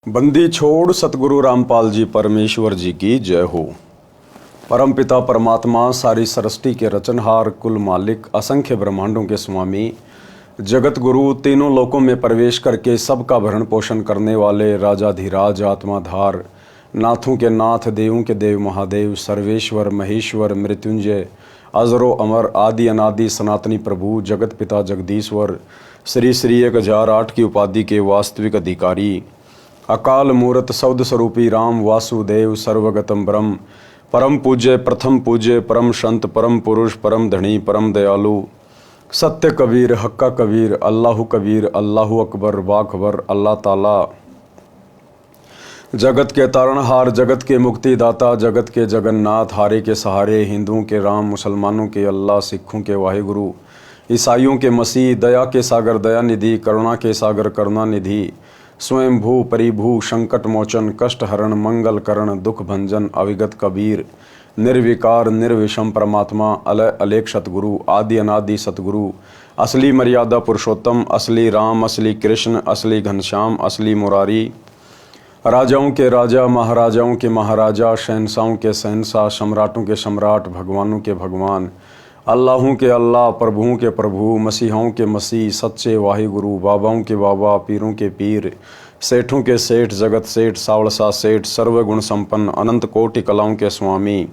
बंदी छोड़ सतगुरु रामपाल जी परमेश्वर जी की जय हो। परम पिता परमात्मा सारी सृष्टि के रचनहार, कुल मालिक, असंख्य ब्रह्मांडों के स्वामी, जगत गुरु, तीनों लोकों में प्रवेश करके सबका भरण पोषण करने वाले राजाधिराज, आत्माधार, नाथों के नाथ, देवों के देव, महादेव, सर्वेश्वर, महेश्वर, मृत्युंजय, अजरो अमर, आदि अनादि, सनातनी प्रभु, जगत पिता जगदीश्वर, श्री श्री 1008 की उपाधि के वास्तविक अधिकारी, अकाल मूर्त शब्द स्वरूपी राम वासुदेव सर्वगतम ब्रह्म, परम पूज्य, प्रथम पूज्य, परम संत, परम पुरुष, परम धनी, परम दयालु, सत्य कबीर, हक्का कबीर, अल्लाहु कबीर, अल्लाहु अकबर, बाखबर, अल्लाह ताला, जगत के तारणहार, जगत के मुक्तिदाता, जगत के जगन्नाथ, हारे के सहारे, हिंदुओं के राम, मुसलमानों के अल्लाह, सिखों के वाहिगुरु, ईसाइयों के मसीह, दया के सागर दया निधि, करुणा के सागर करुणा निधि, स्वयं भू परिभू, संकट मोचन, कष्ट हरण, मंगल करण, दुख भंजन, अविगत कबीर, निर्विकार निर्विषम परमात्मा, अलय अलेख सतगुरु, आदि अनादि सतगुरु, असली मर्यादा पुरुषोत्तम, असली राम, असली कृष्ण, असली घनश्याम, असली मुरारी, राजाओं के राजा, महाराजाओं के महाराजा, शहंशाहों के शहंशाह, सम्राटों के सम्राट, भगवानों के भगवान, अल्लाहों के अल्लाह, प्रभुओं के प्रभु, मसीहों के मसीह, सच्चे वाहिगुरु, बाबाओं के बाबा, पीरों के पीर, सेठों के सेठ, जगत सेठ, सावड़सा सेठ, सर्वगुण संपन्न, अनंत कोटि कलाओं के स्वामी,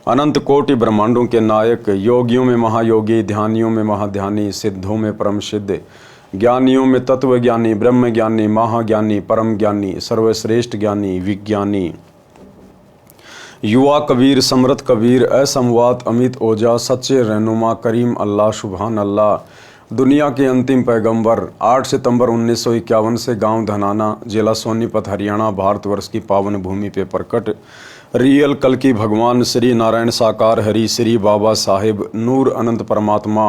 अनंत कोटि ब्रह्मांडों के नायक, योगियों में महायोगी, ध्यानियों में महाध्यानी, सिद्धों में परम सिद्ध, ज्ञानियों में तत्व ज्ञानी, ब्रह्म ज्ञानी, महाज्ञानी, परम ज्ञानी, सर्वश्रेष्ठ ज्ञानी, विज्ञानी, युवा कबीर, समृत कबीर, असमवात, अमित ओजा, सच्चे रहनुमा, करीम अल्लाह, सुभान अल्लाह, दुनिया के अंतिम पैगंबर, 8 सितंबर 1951 से गांव धनाना, जिला सोनीपत, हरियाणा, भारतवर्ष की पावन भूमि पे प्रकट रियल कल की भगवान श्री नारायण साकार हरि, श्री बाबा साहेब नूर अनंत परमात्मा,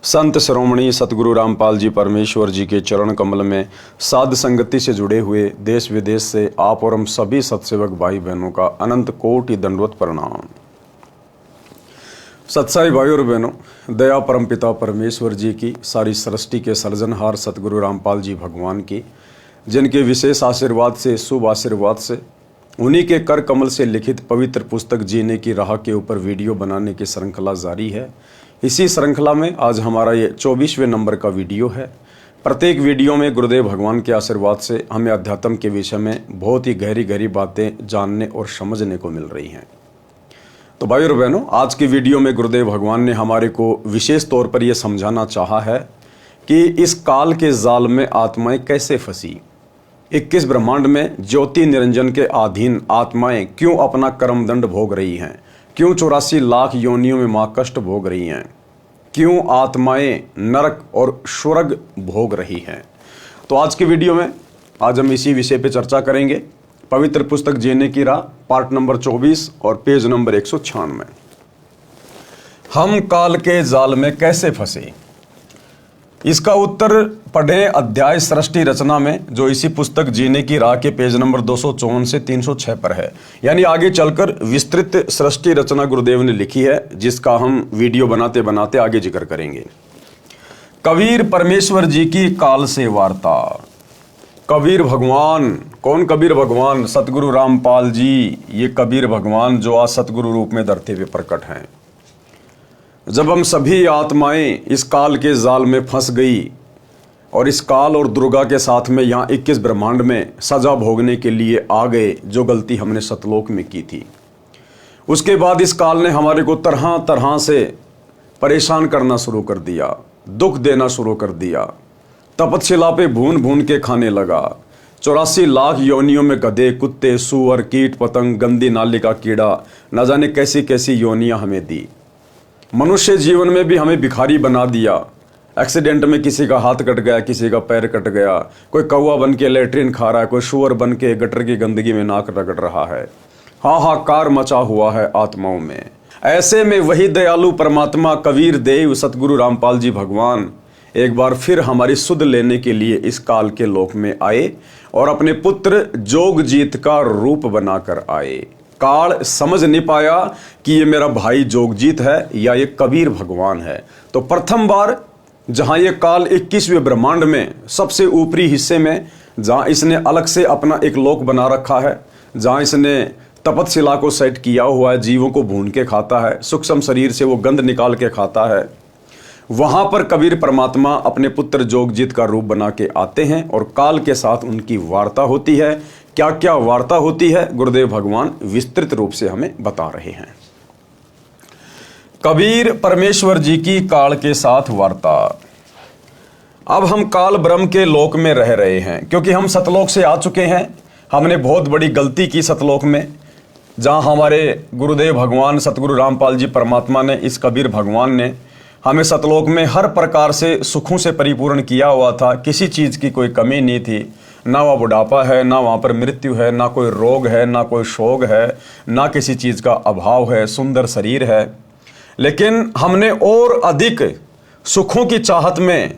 संत श्रोमणी सतगुरु रामपाल जी परमेश्वर जी के चरण कमल में साध संगति से जुड़े हुए देश विदेश से आप और हम सभी सत्सेवक भाई बहनों का अनंत कोटि दंडवत प्रणाम। सत्साई भाई और बहनों, दया परम पिता परमेश्वर जी की, सारी सृष्टि के सर्जनहार सतगुरु रामपाल जी भगवान की, जिनके विशेष आशीर्वाद से, शुभ आशीर्वाद से, उन्हीं के कर कमल से लिखित पवित्र पुस्तक जीने की राह के ऊपर वीडियो बनाने की श्रृंखला जारी है। इसी श्रृंखला में आज हमारा ये 24वें नंबर का वीडियो है। प्रत्येक वीडियो में गुरुदेव भगवान के आशीर्वाद से हमें अध्यात्म के विषय में बहुत ही गहरी गहरी बातें जानने और समझने को मिल रही हैं। तो भाई और बहनों, आज की वीडियो में गुरुदेव भगवान ने हमारे को विशेष तौर पर यह समझाना चाहा है कि इस काल के जाल में आत्माएं कैसे फंसी, 21 ब्रह्मांड में ज्योति निरंजन के अधीन आत्माएं क्यों अपना कर्मदंड भोग रही हैं, क्यों 84 लाख योनियों में माँ कष्ट भोग रही हैं, क्यों आत्माएं नरक और स्वर्ग भोग रही हैं। तो आज की वीडियो में आज हम इसी विषय पे चर्चा करेंगे। पवित्र पुस्तक जीने की राह, पार्ट नंबर 24 और पेज नंबर 196। हम काल के जाल में कैसे फंसे, इसका उत्तर पढ़ें अध्याय सृष्टि रचना में, जो इसी पुस्तक जीने की राह के पेज नंबर 254 से 306 पर है। यानी आगे चलकर विस्तृत सृष्टि रचना गुरुदेव ने लिखी है, जिसका हम वीडियो बनाते बनाते आगे जिक्र करेंगे। कबीर परमेश्वर जी की काल से वार्ता। कबीर भगवान, कौन कबीर भगवान? सतगुरु रामपाल जी, ये कबीर भगवान जो आज सतगुरु रूप में धरती पे प्रकट हैं। जब हम सभी आत्माएं इस काल के जाल में फंस गई और इस काल और दुर्गा के साथ में यहाँ 21 ब्रह्मांड में सजा भोगने के लिए आ गए, जो गलती हमने सतलोक में की थी, उसके बाद इस काल ने हमारे को तरह तरह से परेशान करना शुरू कर दिया, दुख देना शुरू कर दिया, तपतशिला पे भून भून के खाने लगा। 84 लाख योनियों में गधे, कुत्ते, सूअर, कीट पतंग, गंदी नाली का कीड़ा, न जाने कैसी कैसी योनियां हमें दी। मनुष्य जीवन में भी हमें भिखारी बना दिया। एक्सीडेंट में किसी का हाथ कट गया, किसी का पैर कट गया, कोई कौवा बन के लेट्रिन खा रहा है, कोई शुअर बन के गटर की गंदगी में नाक रगड़ रहा है। हाहाकार मचा हुआ है आत्माओं में। ऐसे में वही दयालु परमात्मा कबीर देव सतगुरु रामपाल जी भगवान एक बार फिर हमारी सुध लेने के लिए इस काल के लोक में आए और अपने पुत्र जोगजीत का रूप बनाकर आए। काल समझ नहीं पाया कि ये मेरा भाई जोगजीत है या ये कबीर भगवान है। तो प्रथम बार जहां ये काल 21वें ब्रह्मांड में सबसे ऊपरी हिस्से में जहाँ इसने अलग से अपना एक लोक बना रखा है, जहाँ इसने तपतशिला को सेट किया हुआ है, जीवों को भून के खाता है, सूक्ष्म शरीर से वो गंध निकाल के खाता है। वहाँ पर कबीर परमात्मा अपने पुत्र जोगजीत का रूप बना के आते हैं और काल के साथ उनकी वार्ता होती है। क्या क्या वार्ता होती है गुरुदेव भगवान विस्तृत रूप से हमें बता रहे हैं। कबीर परमेश्वर जी की काल के साथ वार्ता। अब हम काल ब्रह्म के लोक में रह रहे हैं, क्योंकि हम सतलोक से आ चुके हैं। हमने बहुत बड़ी गलती की सतलोक में, जहाँ हमारे गुरुदेव भगवान सतगुरु रामपाल जी परमात्मा ने, इस कबीर भगवान ने हमें सतलोक में हर प्रकार से सुखों से परिपूर्ण किया हुआ था। किसी चीज़ की कोई कमी नहीं थी, ना वहाँ बुढ़ापा है, ना वहाँ पर मृत्यु है, ना कोई रोग है, ना कोई शोक है, ना किसी चीज़ का अभाव है, सुंदर शरीर है। लेकिन हमने और अधिक सुखों की चाहत में,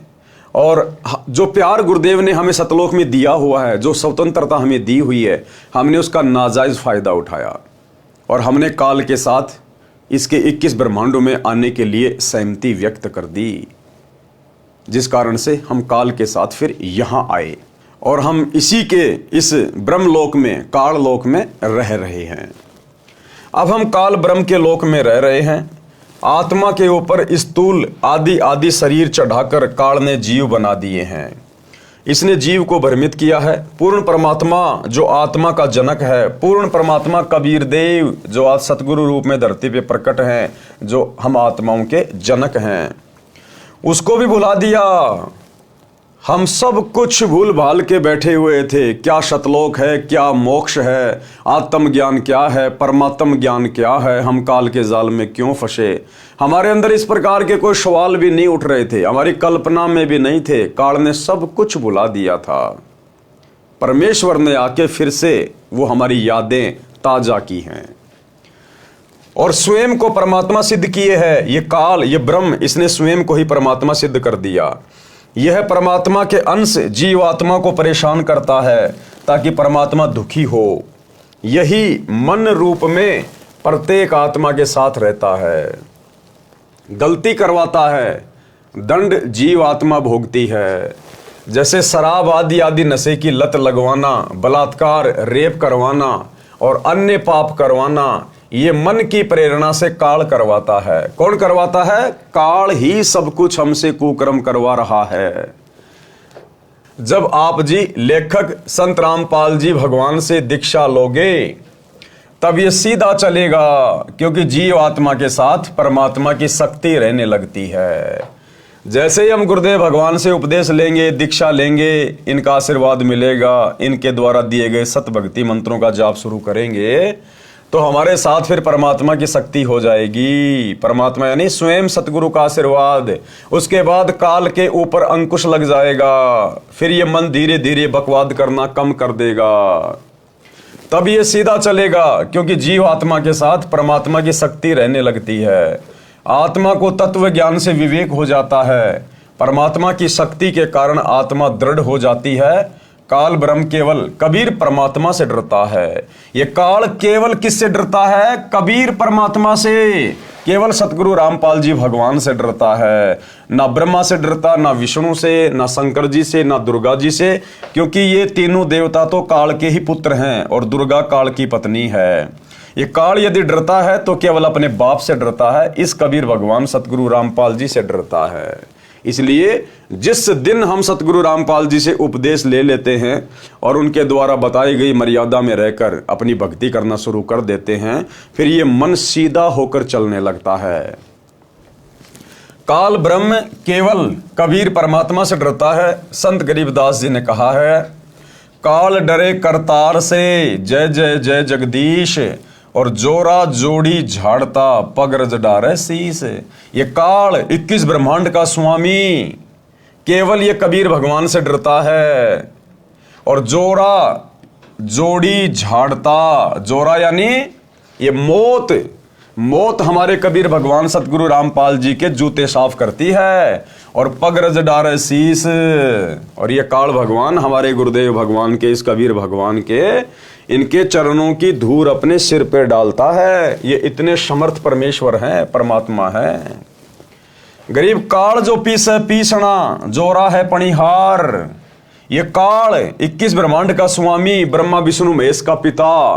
और जो प्यार गुरुदेव ने हमें सतलोक में दिया हुआ है, जो स्वतंत्रता हमें दी हुई है, हमने उसका नाजायज़ फ़ायदा उठाया और हमने काल के साथ इसके 21 ब्रह्मांडों में आने के लिए सहमति व्यक्त कर दी, जिस कारण से हम काल के साथ फिर यहाँ आए और हम इसी के इस ब्रह्मलोक में, काल लोक में रह रहे हैं। अब हम काल ब्रह्म के लोक में रह रहे हैं। आत्मा के ऊपर स्थूल आदि आदि शरीर चढ़ाकर काल ने जीव बना दिए हैं। इसने जीव को भ्रमित किया है। पूर्ण परमात्मा जो आत्मा का जनक है, पूर्ण परमात्मा कबीर देव जो आज सतगुरु रूप में धरती पे प्रकट हैं, जो हम आत्माओं के जनक हैं, उसको भी भुला दिया। हम सब कुछ भूल भाल के बैठे हुए थे। क्या सतलोक है, क्या मोक्ष है, आत्मज्ञान क्या है, परमात्म ज्ञान क्या है, हम काल के जाल में क्यों फंसे। हमारे अंदर इस प्रकार के कोई सवाल भी नहीं उठ रहे थे, हमारी कल्पना में भी नहीं थे। काल ने सब कुछ भुला दिया था। परमेश्वर ने आके फिर से वो हमारी यादें ताजा की हैं और स्वयं को परमात्मा सिद्ध किए हैं। ये काल, ये ब्रह्म, इसने स्वयं को ही परमात्मा सिद्ध कर दिया। यह परमात्मा के अंश जीव आत्मा को परेशान करता है ताकि परमात्मा दुखी हो। यही मन रूप में प्रत्येक आत्मा के साथ रहता है, गलती करवाता है, दंड जीव आत्मा भोगती है। जैसे शराब आदि आदि नशे की लत लगवाना, बलात्कार, रेप करवाना और अन्य पाप करवाना, ये मन की प्रेरणा से काल करवाता है। कौन करवाता है? काल ही सब कुछ हमसे कुकर्म करवा रहा है। जब आप जी लेखक संत रामपाल जी भगवान से दीक्षा लोगे तब ये सीधा चलेगा, क्योंकि जीव आत्मा के साथ परमात्मा की शक्ति रहने लगती है। जैसे ही हम गुरुदेव भगवान से उपदेश लेंगे, दीक्षा लेंगे, इनका आशीर्वाद मिलेगा, इनके द्वारा दिए गए सत भक्ति मंत्रों का जाप शुरू करेंगे तो हमारे साथ फिर परमात्मा की शक्ति हो जाएगी। परमात्मा यानी स्वयं सतगुरु का आशीर्वाद। उसके बाद काल के ऊपर अंकुश लग जाएगा। फिर ये मन धीरे धीरे बकवाद करना कम कर देगा। तब ये सीधा चलेगा, क्योंकि जीव आत्मा के साथ परमात्मा की शक्ति रहने लगती है। आत्मा को तत्व ज्ञान से विवेक हो जाता है। परमात्मा की शक्ति के कारण आत्मा दृढ़ हो जाती है। काल ब्रह्म केवल कबीर परमात्मा से डरता है। ये काल केवल किससे डरता है? कबीर परमात्मा से। केवल सतगुरु रामपाल जी भगवान से डरता है। ना ब्रह्मा से डरता, ना विष्णु से, ना शंकर जी से, ना दुर्गा जी से, क्योंकि ये तीनों देवता तो काल के ही पुत्र हैं और दुर्गा काल की पत्नी है। ये काल यदि डरता है तो केवल अपने बाप से डरता है। इस कबीर भगवान सतगुरु रामपाल जी से डरता है। इसलिए जिस दिन हम सतगुरु रामपाल जी से उपदेश ले लेते हैं और उनके द्वारा बताई गई मर्यादा में रहकर अपनी भक्ति करना शुरू कर देते हैं, फिर ये मन सीधा होकर चलने लगता है। काल ब्रह्म केवल कबीर परमात्मा से डरता है। संत गरीबदास जी ने कहा है, काल डरे करतार से, जय जय जय जगदीश, और जोरा जोड़ी झाड़ता पगरज डारे शीस। ये काल 21 ब्रह्मांड का स्वामी केवल ये कबीर भगवान से डरता है। और जोरा जोड़ी झाड़ता, जोरा यानी ये मौत हमारे कबीर भगवान सतगुरु रामपाल जी के जूते साफ करती है। और पगरज डारे शीस, और ये काल भगवान हमारे गुरुदेव भगवान के, इस कबीर भगवान के, इनके चरणों की धूल अपने सिर पे डालता है। ये इतने समर्थ परमेश्वर हैं, परमात्मा है। गरीब काल जो पीसे पीसना, जोरा है पणिहार। ये काल 21 ब्रह्मांड का स्वामी, ब्रह्मा विष्णु महेश का पिता,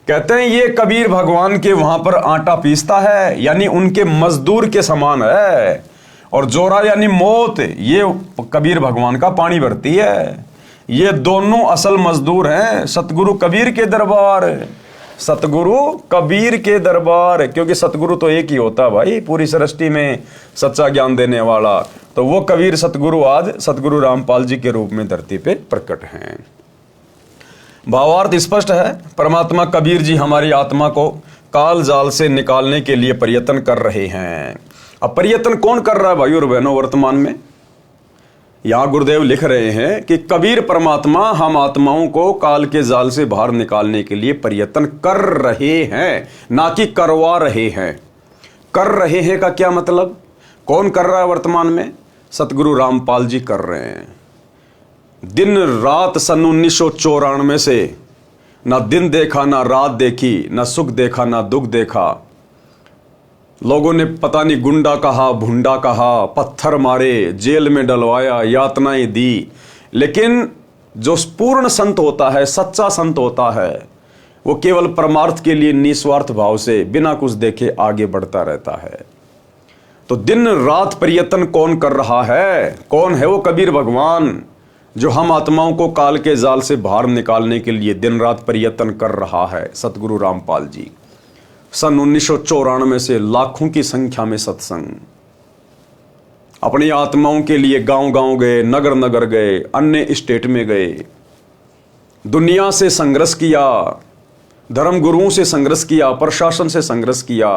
कहते हैं ये कबीर भगवान के वहां पर आटा पीसता है, यानी उनके मजदूर के समान है। और जोरा यानी मौत, ये कबीर भगवान का पानी भरती है। ये दोनों असल मजदूर हैं सतगुरु कबीर के दरबार, सतगुरु कबीर के दरबार। क्योंकि सतगुरु तो एक ही होता है भाई पूरी सृष्टि में, सच्चा ज्ञान देने वाला। तो वो कबीर सतगुरु आज सतगुरु रामपाल जी के रूप में धरती पे प्रकट हैं। भावार्थ स्पष्ट है, परमात्मा कबीर जी हमारी आत्मा को काल जाल से निकालने के लिए प्रयत्न कर रहे हैं। अब प्रयत्न कौन कर रहा है भाई और बहनों वर्तमान में? यहां गुरुदेव लिख रहे हैं कि कबीर परमात्मा हम आत्माओं को काल के जाल से बाहर निकालने के लिए प्रयत्न कर रहे हैं, ना कि करवा रहे हैं। कर रहे हैं का क्या मतलब? कौन कर रहा है वर्तमान में? सतगुरु रामपाल जी कर रहे हैं। दिन रात सन 1994 से ना दिन देखा, ना रात देखी, ना सुख देखा, ना दुख देखा। लोगों ने पता नहीं गुंडा कहा, भुंडा कहा, पत्थर मारे, जेल में डलवाया, यातनाएं दी। लेकिन जो पूर्ण संत होता है, सच्चा संत होता है, वो केवल परमार्थ के लिए निस्वार्थ भाव से बिना कुछ देखे आगे बढ़ता रहता है। तो दिन रात प्रयत्न कौन कर रहा है? कौन है वो कबीर भगवान जो हम आत्माओं को काल के जाल से बाहर निकालने के लिए दिन रात प्रयत्न कर रहा है? सतगुरु रामपाल जी। सन 1994 से लाखों की संख्या में सत्संग, अपनी आत्माओं के लिए गांव गांव गए, नगर नगर गए, अन्य स्टेट में गए, दुनिया से संघर्ष किया, धर्म गुरुओं से संघर्ष किया, प्रशासन से संघर्ष किया।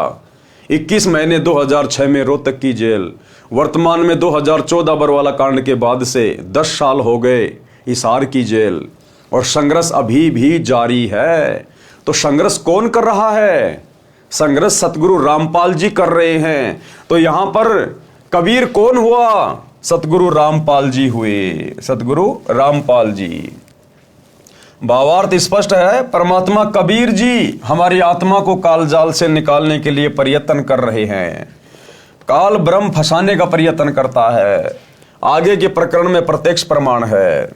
21 महीने 2006 में रोहतक की जेल, वर्तमान में 2014 बरवाला कांड के बाद से 10 साल हो गए हिसार की जेल, और संघर्ष अभी भी जारी है। तो संघर्ष कौन कर रहा है? संघर्ष सतगुरु रामपाल जी कर रहे हैं। तो यहां पर कबीर कौन हुआ? सतगुरु रामपाल जी हुए, सतगुरु रामपाल जी। भावार्थ स्पष्ट है, परमात्मा कबीर जी हमारी आत्मा को काल जाल से निकालने के लिए प्रयत्न कर रहे हैं। काल ब्रह्म फंसाने का प्रयत्न करता है, आगे के प्रकरण में प्रत्यक्ष प्रमाण है।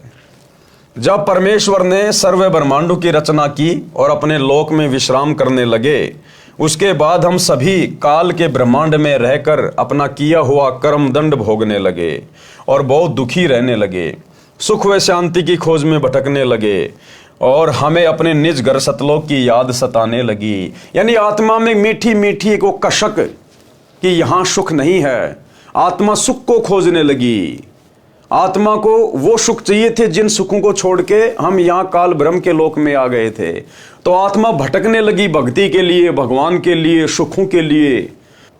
जब परमेश्वर ने सर्व ब्रह्मांडों की रचना की और अपने लोक में विश्राम करने लगे, उसके बाद हम सभी काल के ब्रह्मांड में रहकर अपना किया हुआ कर्म दंड भोगने लगे और बहुत दुखी रहने लगे, सुख व शांति की खोज में भटकने लगे, और हमें अपने निज घर सतलोक की याद सताने लगी। यानी आत्मा में मीठी मीठी को कशक कि यहाँ सुख नहीं है, आत्मा सुख को खोजने लगी। आत्मा को वो सुख चाहिए थे जिन सुखों को छोड़ के हम यहाँ काल ब्रह्म के लोक में आ गए थे। तो आत्मा भटकने लगी भक्ति के लिए, भगवान के लिए, सुखों के लिए।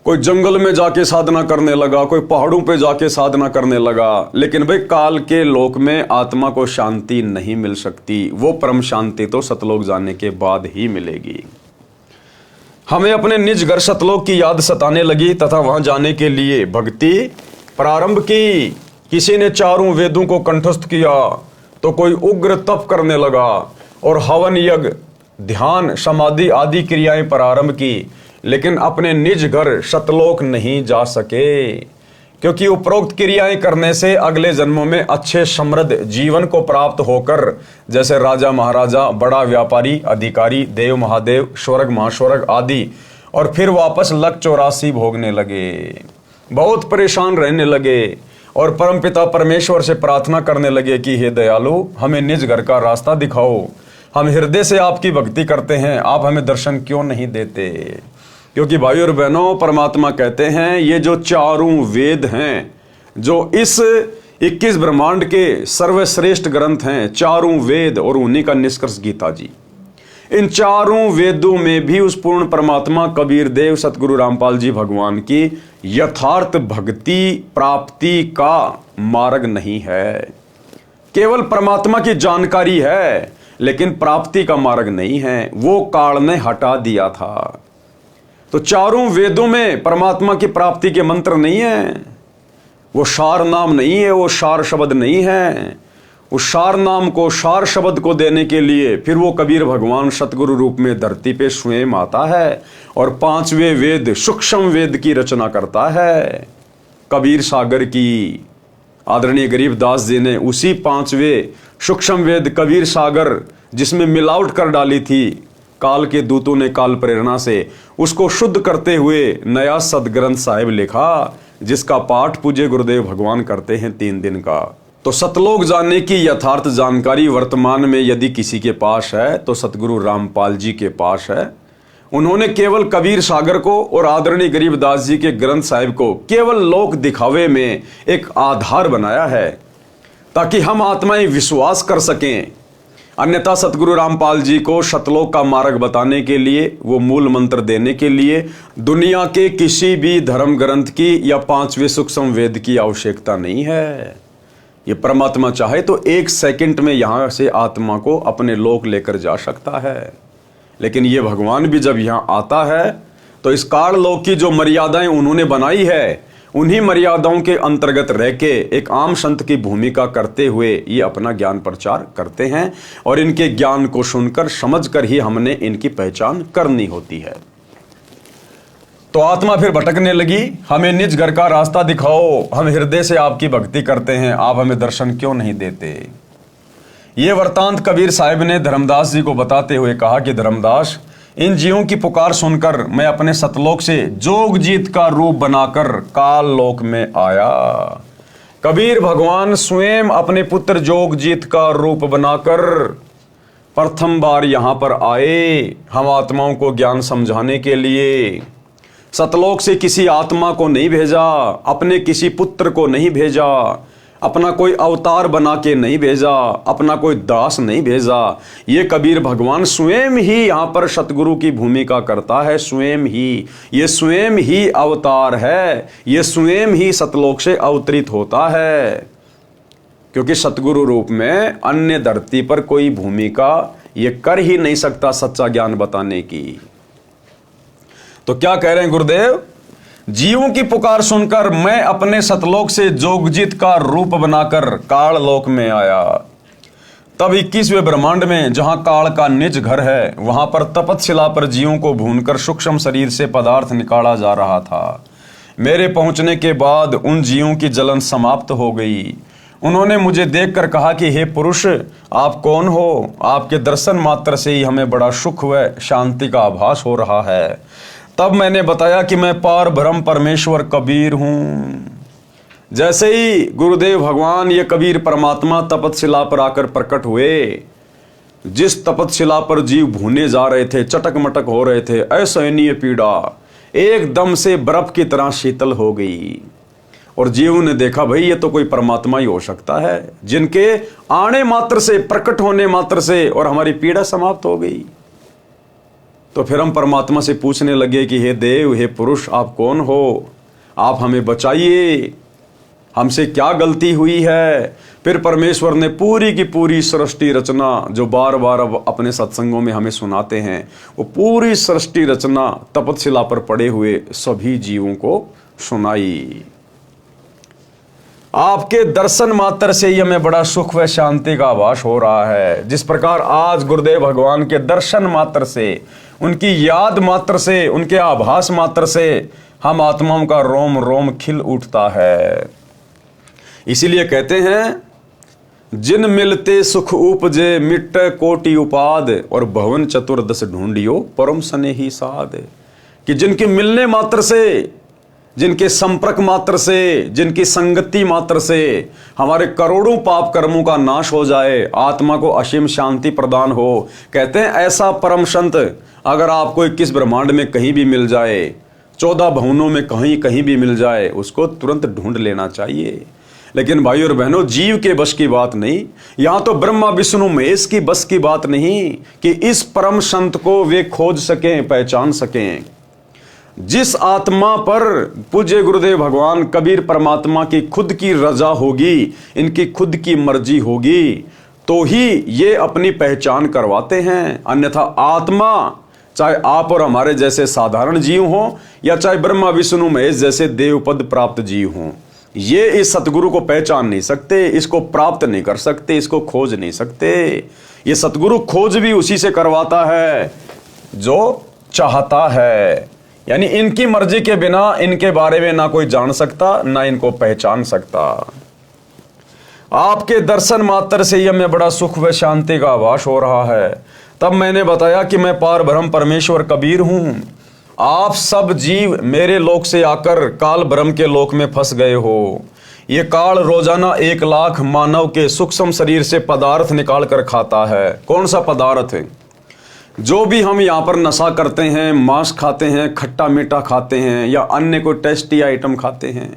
कोई जंगल में जाके साधना करने लगा, कोई पहाड़ों पे जाके साधना करने लगा। लेकिन भाई काल के लोक में आत्मा को शांति नहीं मिल सकती, वो परम शांति तो सतलोक जाने के बाद ही मिलेगी। हमें अपने निज घर सतलोक की याद सताने लगी तथा वहां जाने के लिए भक्ति प्रारंभ की। किसी ने चारों वेदों को कंठस्थ किया, तो कोई उग्र तप करने लगा और हवन यज्ञ, ध्यान, समाधि आदि क्रियाएं प्रारंभ की। लेकिन अपने निज घर सतलोक नहीं जा सके, क्योंकि उपरोक्त क्रियाएं करने से अगले जन्मों में अच्छे समृद्ध जीवन को प्राप्त होकर जैसे राजा महाराजा, बड़ा व्यापारी, अधिकारी, देव महादेव, स्वर्ग महास्वर्ग आदि, और फिर वापस लक 84 भोगने लगे। बहुत परेशान रहने लगे और परमपिता परमेश्वर से प्रार्थना करने लगे कि हे दयालु, हमें निज घर का रास्ता दिखाओ। हम हृदय से आपकी भक्ति करते हैं, आप हमें दर्शन क्यों नहीं देते? क्योंकि भाई और बहनों, परमात्मा कहते हैं ये जो चारों वेद हैं, जो इस 21 ब्रह्मांड के सर्वश्रेष्ठ ग्रंथ हैं, चारों वेद, और उन्हीं का निष्कर्ष गीता जी, इन चारों वेदों में भी उस पूर्ण परमात्मा कबीर देव सतगुरु रामपाल जी भगवान की यथार्थ भक्ति प्राप्ति का मार्ग नहीं है। केवल परमात्मा की जानकारी है, लेकिन प्राप्ति का मार्ग नहीं है। वो काल ने हटा दिया था। तो चारों वेदों में परमात्मा की प्राप्ति के मंत्र नहीं है, वो सार नाम नहीं है, वो सार शब्द नहीं है। उस सार नाम को, सार शब्द को देने के लिए फिर वो कबीर भगवान सतगुरु रूप में धरती पे स्वयं आता है और 5वें वेद, सूक्ष्म वेद की रचना करता है। कबीर सागर की, आदरणीय गरीबदास जी ने उसी 5वें सूक्ष्म वेद कबीर सागर, जिसमें मिलावट कर डाली थी, काल के दूतों ने काल प्रेरणा से उसको शुद्ध करते हुए नया सदग्रंथ साहिब लिखा, जिसका पाठ पूज्य गुरुदेव भगवान करते हैं 3 दिन का। तो सतलोक जानने की यथार्थ जानकारी वर्तमान में यदि किसी के पास है तो सतगुरु रामपाल जी के पास है। उन्होंने केवल कबीर सागर को और आदरणीय गरीबदास जी के ग्रंथ साहिब को केवल लोक दिखावे में एक आधार बनाया है, ताकि हम आत्माएं विश्वास कर सकें। अन्यथा सतगुरु रामपाल जी को सतलोक का मार्ग बताने के लिए, वो मूल मंत्र देने के लिए दुनिया के किसी भी धर्म ग्रंथ की या 5वें सूक्ष्म वेद की आवश्यकता नहीं है। ये परमात्मा चाहे तो 1 सेकंड में यहां से आत्मा को अपने लोक लेकर जा सकता है। लेकिन ये भगवान भी जब यहां आता है तो इस काल लोक की जो मर्यादाएं उन्होंने बनाई है, उन्हीं मर्यादाओं के अंतर्गत रह के एक आम संत की भूमिका करते हुए ये अपना ज्ञान प्रचार करते हैं, और इनके ज्ञान को सुनकर समझकर ही हमने इनकी पहचान करनी होती है। तो आत्मा फिर भटकने लगी, हमें निज घर का रास्ता दिखाओ, हम हृदय से आपकी भक्ति करते हैं, आप हमें दर्शन क्यों नहीं देते। ये वृतांत कबीर साहिब ने धर्मदास जी को बताते हुए कहा कि धर्मदास, इन जीवों की पुकार सुनकर मैं अपने सतलोक से जोगजीत का रूप बनाकर काल लोक में आया। कबीर भगवान स्वयं अपने पुत्र जोगजीत का रूप बनाकर प्रथम बार यहां पर आए, हम आत्माओं को ज्ञान समझाने के लिए। सतलोक से किसी आत्मा को नहीं भेजा, अपने किसी पुत्र को नहीं भेजा, अपना कोई अवतार बना के नहीं भेजा, अपना कोई दास नहीं भेजा। ये कबीर भगवान स्वयं ही यहाँ पर सतगुरु की भूमिका करता है, स्वयं ही, ये स्वयं ही अवतार है, ये स्वयं ही सतलोक से अवतरित होता है। क्योंकि सतगुरु रूप में अन्य धरती पर कोई भूमिका ये कर ही नहीं सकता सच्चा ज्ञान बताने की। तो क्या कह रहे हैं गुरुदेव, जीवों की पुकार सुनकर मैं अपने सतलोक से जोगजीत का रूप बनाकर काल लोक में आया। तब 21वें ब्रह्मांड में, जहां काल का निज घर है, वहां पर तपतशिला पर जीवों को भूनकर सूक्ष्म शरीर से पदार्थ निकाला जा रहा था। मेरे पहुंचने के बाद उन जीवों की जलन समाप्त हो गई। उन्होंने मुझे देखकर कहा कि हे पुरुष, आप कौन हो? आपके दर्शन मात्र से ही हमें बड़ा सुख व शांति का आभास हो रहा है। तब मैंने बताया कि मैं पार ब्रह्म परमेश्वर कबीर हूं। जैसे ही गुरुदेव भगवान ये कबीर परमात्मा तपतशिला पर आकर प्रकट हुए, जिस तपतशिला पर जीव भूने जा रहे थे, चटक मटक हो रहे थे, असहनीय पीड़ा एकदम से बर्फ की तरह शीतल हो गई। और जीव ने देखा, भाई ये तो कोई परमात्मा ही हो सकता है, जिनके आने मात्र से, प्रकट होने मात्र से और हमारी पीड़ा समाप्त हो गई। तो फिर हम परमात्मा से पूछने लगे कि हे देव, हे पुरुष, आप कौन हो? आप हमें बचाइए, हमसे क्या गलती हुई है? फिर परमेश्वर ने पूरी की पूरी सृष्टि रचना, जो बार बार अब अपने सत्संगों में हमें सुनाते हैं, वो पूरी सृष्टि रचना तपतशिला पर पड़े हुए सभी जीवों को सुनाई। आपके दर्शन मात्र से ही हमें बड़ा सुख व शांति का आभास हो रहा है। जिस प्रकार आज गुरुदेव भगवान के दर्शन मात्र से, उनकी याद मात्र से, उनके आभास मात्र से हम आत्माओं का रोम रोम खिल उठता है। इसीलिए कहते हैं, जिन मिलते सुख उपजे मिट कोटि उपाद, और भवन चतुर्दश ढूंढियो परम स्नेही साध। कि जिनके मिलने मात्र से, जिनके संपर्क मात्र से, जिनकी संगति मात्र से हमारे करोड़ों पाप कर्मों का नाश हो जाए, आत्मा को असीम शांति प्रदान हो। कहते हैं ऐसा परम संत अगर आपको 21 ब्रह्मांड में कहीं भी मिल जाए, 14 भवनों में कहीं कहीं भी मिल जाए, उसको तुरंत ढूंढ लेना चाहिए। लेकिन भाई और बहनों, जीव के बस की बात नहीं, यहां तो ब्रह्मा विष्णु महेश की बस की बात नहीं कि इस परम संत को वे खोज सकें, पहचान सकें। जिस आत्मा पर पूज्य गुरुदेव भगवान कबीर परमात्मा की खुद की रजा होगी, इनकी खुद की मर्जी होगी, तो ही ये अपनी पहचान करवाते हैं। अन्यथा आत्मा, चाहे आप और हमारे जैसे साधारण जीव हों, या चाहे ब्रह्मा विष्णु महेश जैसे देवपद प्राप्त जीव हों, ये इस सतगुरु को पहचान नहीं सकते, इसको प्राप्त नहीं कर सकते, इसको खोज नहीं सकते। ये सतगुरु खोज भी उसी से करवाता है जो चाहता है। यानी इनकी मर्जी के बिना इनके बारे में ना कोई जान सकता, ना इनको पहचान सकता। आपके दर्शन मात्र से ही हमें बड़ा सुख व शांति का आभास हो रहा है। तब मैंने बताया कि मैं पार ब्रह्म परमेश्वर कबीर हूँ। आप सब जीव मेरे लोक से आकर काल ब्रह्म के लोक में फंस गए हो। ये काल रोजाना 1 लाख मानव के सूक्ष्म शरीर से पदार्थ निकाल कर खाता है। कौन सा पदार्थ है? जो भी हम यहाँ पर नशा करते हैं, मांस खाते हैं, खट्टा मीठा खाते हैं या अन्य कोई टेस्टी आइटम खाते हैं,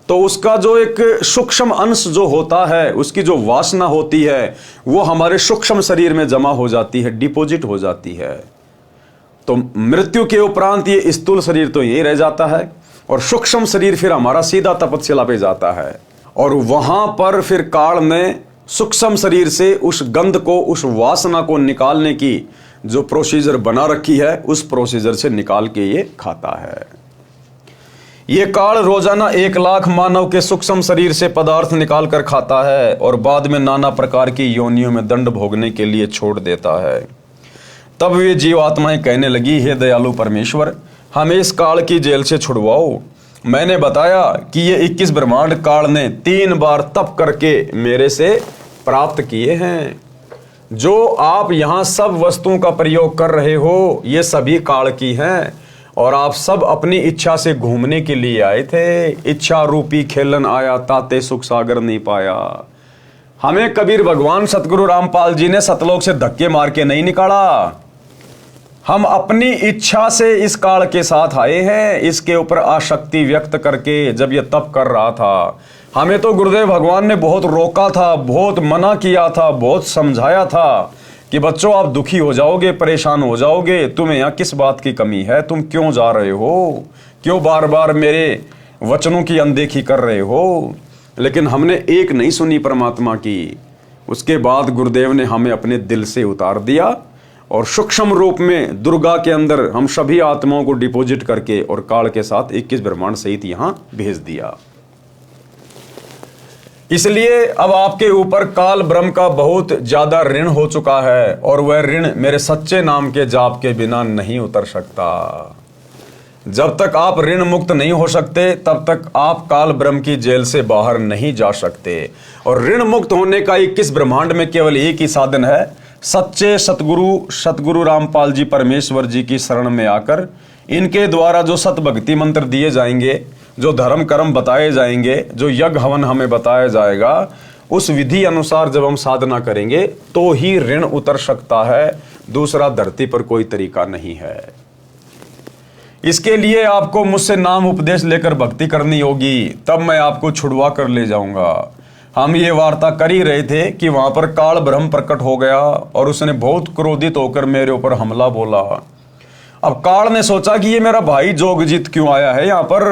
तो उसका जो एक सूक्ष्म अंश जो होता है, उसकी जो वासना होती है, वो हमारे सूक्ष्म शरीर में जमा हो जाती है, डिपॉजिट हो जाती है। तो मृत्यु के उपरांत ये स्थूल शरीर तो यही रह जाता है और सूक्ष्म शरीर फिर हमारा सीधा तपस्या पे जाता है। और वहां पर फिर काल ने सूक्ष्म शरीर से उस गंध को, उस वासना को निकालने की जो प्रोसीजर बना रखी है, उस प्रोसीजर से निकाल के ये खाता है। ये काल रोजाना 1 लाख मानव के सूक्ष्म शरीर से पदार्थ निकाल कर खाता है और बाद में नाना प्रकार की योनियों में दंड भोगने के लिए छोड़ देता है। तब वे जीवात्माएं कहने लगी, हे दयालु परमेश्वर, हमें इस काल की जेल से छुड़वाओ। मैंने बताया कि ये 21 ब्रह्मांड काल ने 3 बार तप करके मेरे से प्राप्त किए हैं। जो आप यहाँ सब वस्तुओं का प्रयोग कर रहे हो, ये सभी काल की हैं और आप सब अपनी इच्छा से घूमने के लिए आए थे। इच्छा रूपी खेलन आया, ताते सुख सागर नहीं पाया। हमें कबीर भगवान सतगुरु रामपाल जी ने सतलोक से धक्के मार के नहीं निकाला। हम अपनी इच्छा से इस काल के साथ आए हैं। इसके ऊपर आसक्ति व्यक्त करके जब ये तप कर रहा था, हमें तो गुरुदेव भगवान ने बहुत रोका था, बहुत मना किया था, बहुत समझाया था कि बच्चों आप दुखी हो जाओगे, परेशान हो जाओगे, तुम्हें यहाँ किस बात की कमी है, तुम क्यों जा रहे हो, क्यों बार बार मेरे वचनों की अनदेखी कर रहे हो। लेकिन हमने एक नहीं सुनी परमात्मा की। उसके बाद गुरुदेव ने हमें अपने दिल से उतार दिया और सूक्ष्म रूप में दुर्गा के अंदर हम सभी आत्माओं को डिपॉजिट करके और काल के साथ 21 ब्रह्मांड सहित यहां भेज दिया। इसलिए अब आपके ऊपर काल ब्रह्म का बहुत ज्यादा ऋण हो चुका है और वह ऋण मेरे सच्चे नाम के जाप के बिना नहीं उतर सकता। जब तक आप ऋण मुक्त नहीं हो सकते, तब तक आप काल ब्रह्म की जेल से बाहर नहीं जा सकते। और ऋण मुक्त होने का 21 ब्रह्मांड में केवल एक ही साधन है, सच्चे सतगुरु रामपाल जी परमेश्वर जी की शरण में आकर इनके द्वारा जो सत भक्ति मंत्र दिए जाएंगे, जो धर्म कर्म बताए जाएंगे, जो यज्ञ हवन हमें बताया जाएगा, उस विधि अनुसार जब हम साधना करेंगे तो ही ऋण उतर सकता है। दूसरा धरती पर कोई तरीका नहीं है। इसके लिए आपको मुझसे नाम उपदेश लेकर भक्ति करनी होगी, तब मैं आपको छुड़वा कर ले जाऊंगा। हम ये वार्ता कर ही रहे थे कि वहां पर काल ब्रह्म प्रकट हो गया और उसने बहुत क्रोधित होकर मेरे ऊपर हमला बोला। अब काल ने सोचा कि ये मेरा भाई जोगजीत क्यों आया है यहाँ पर,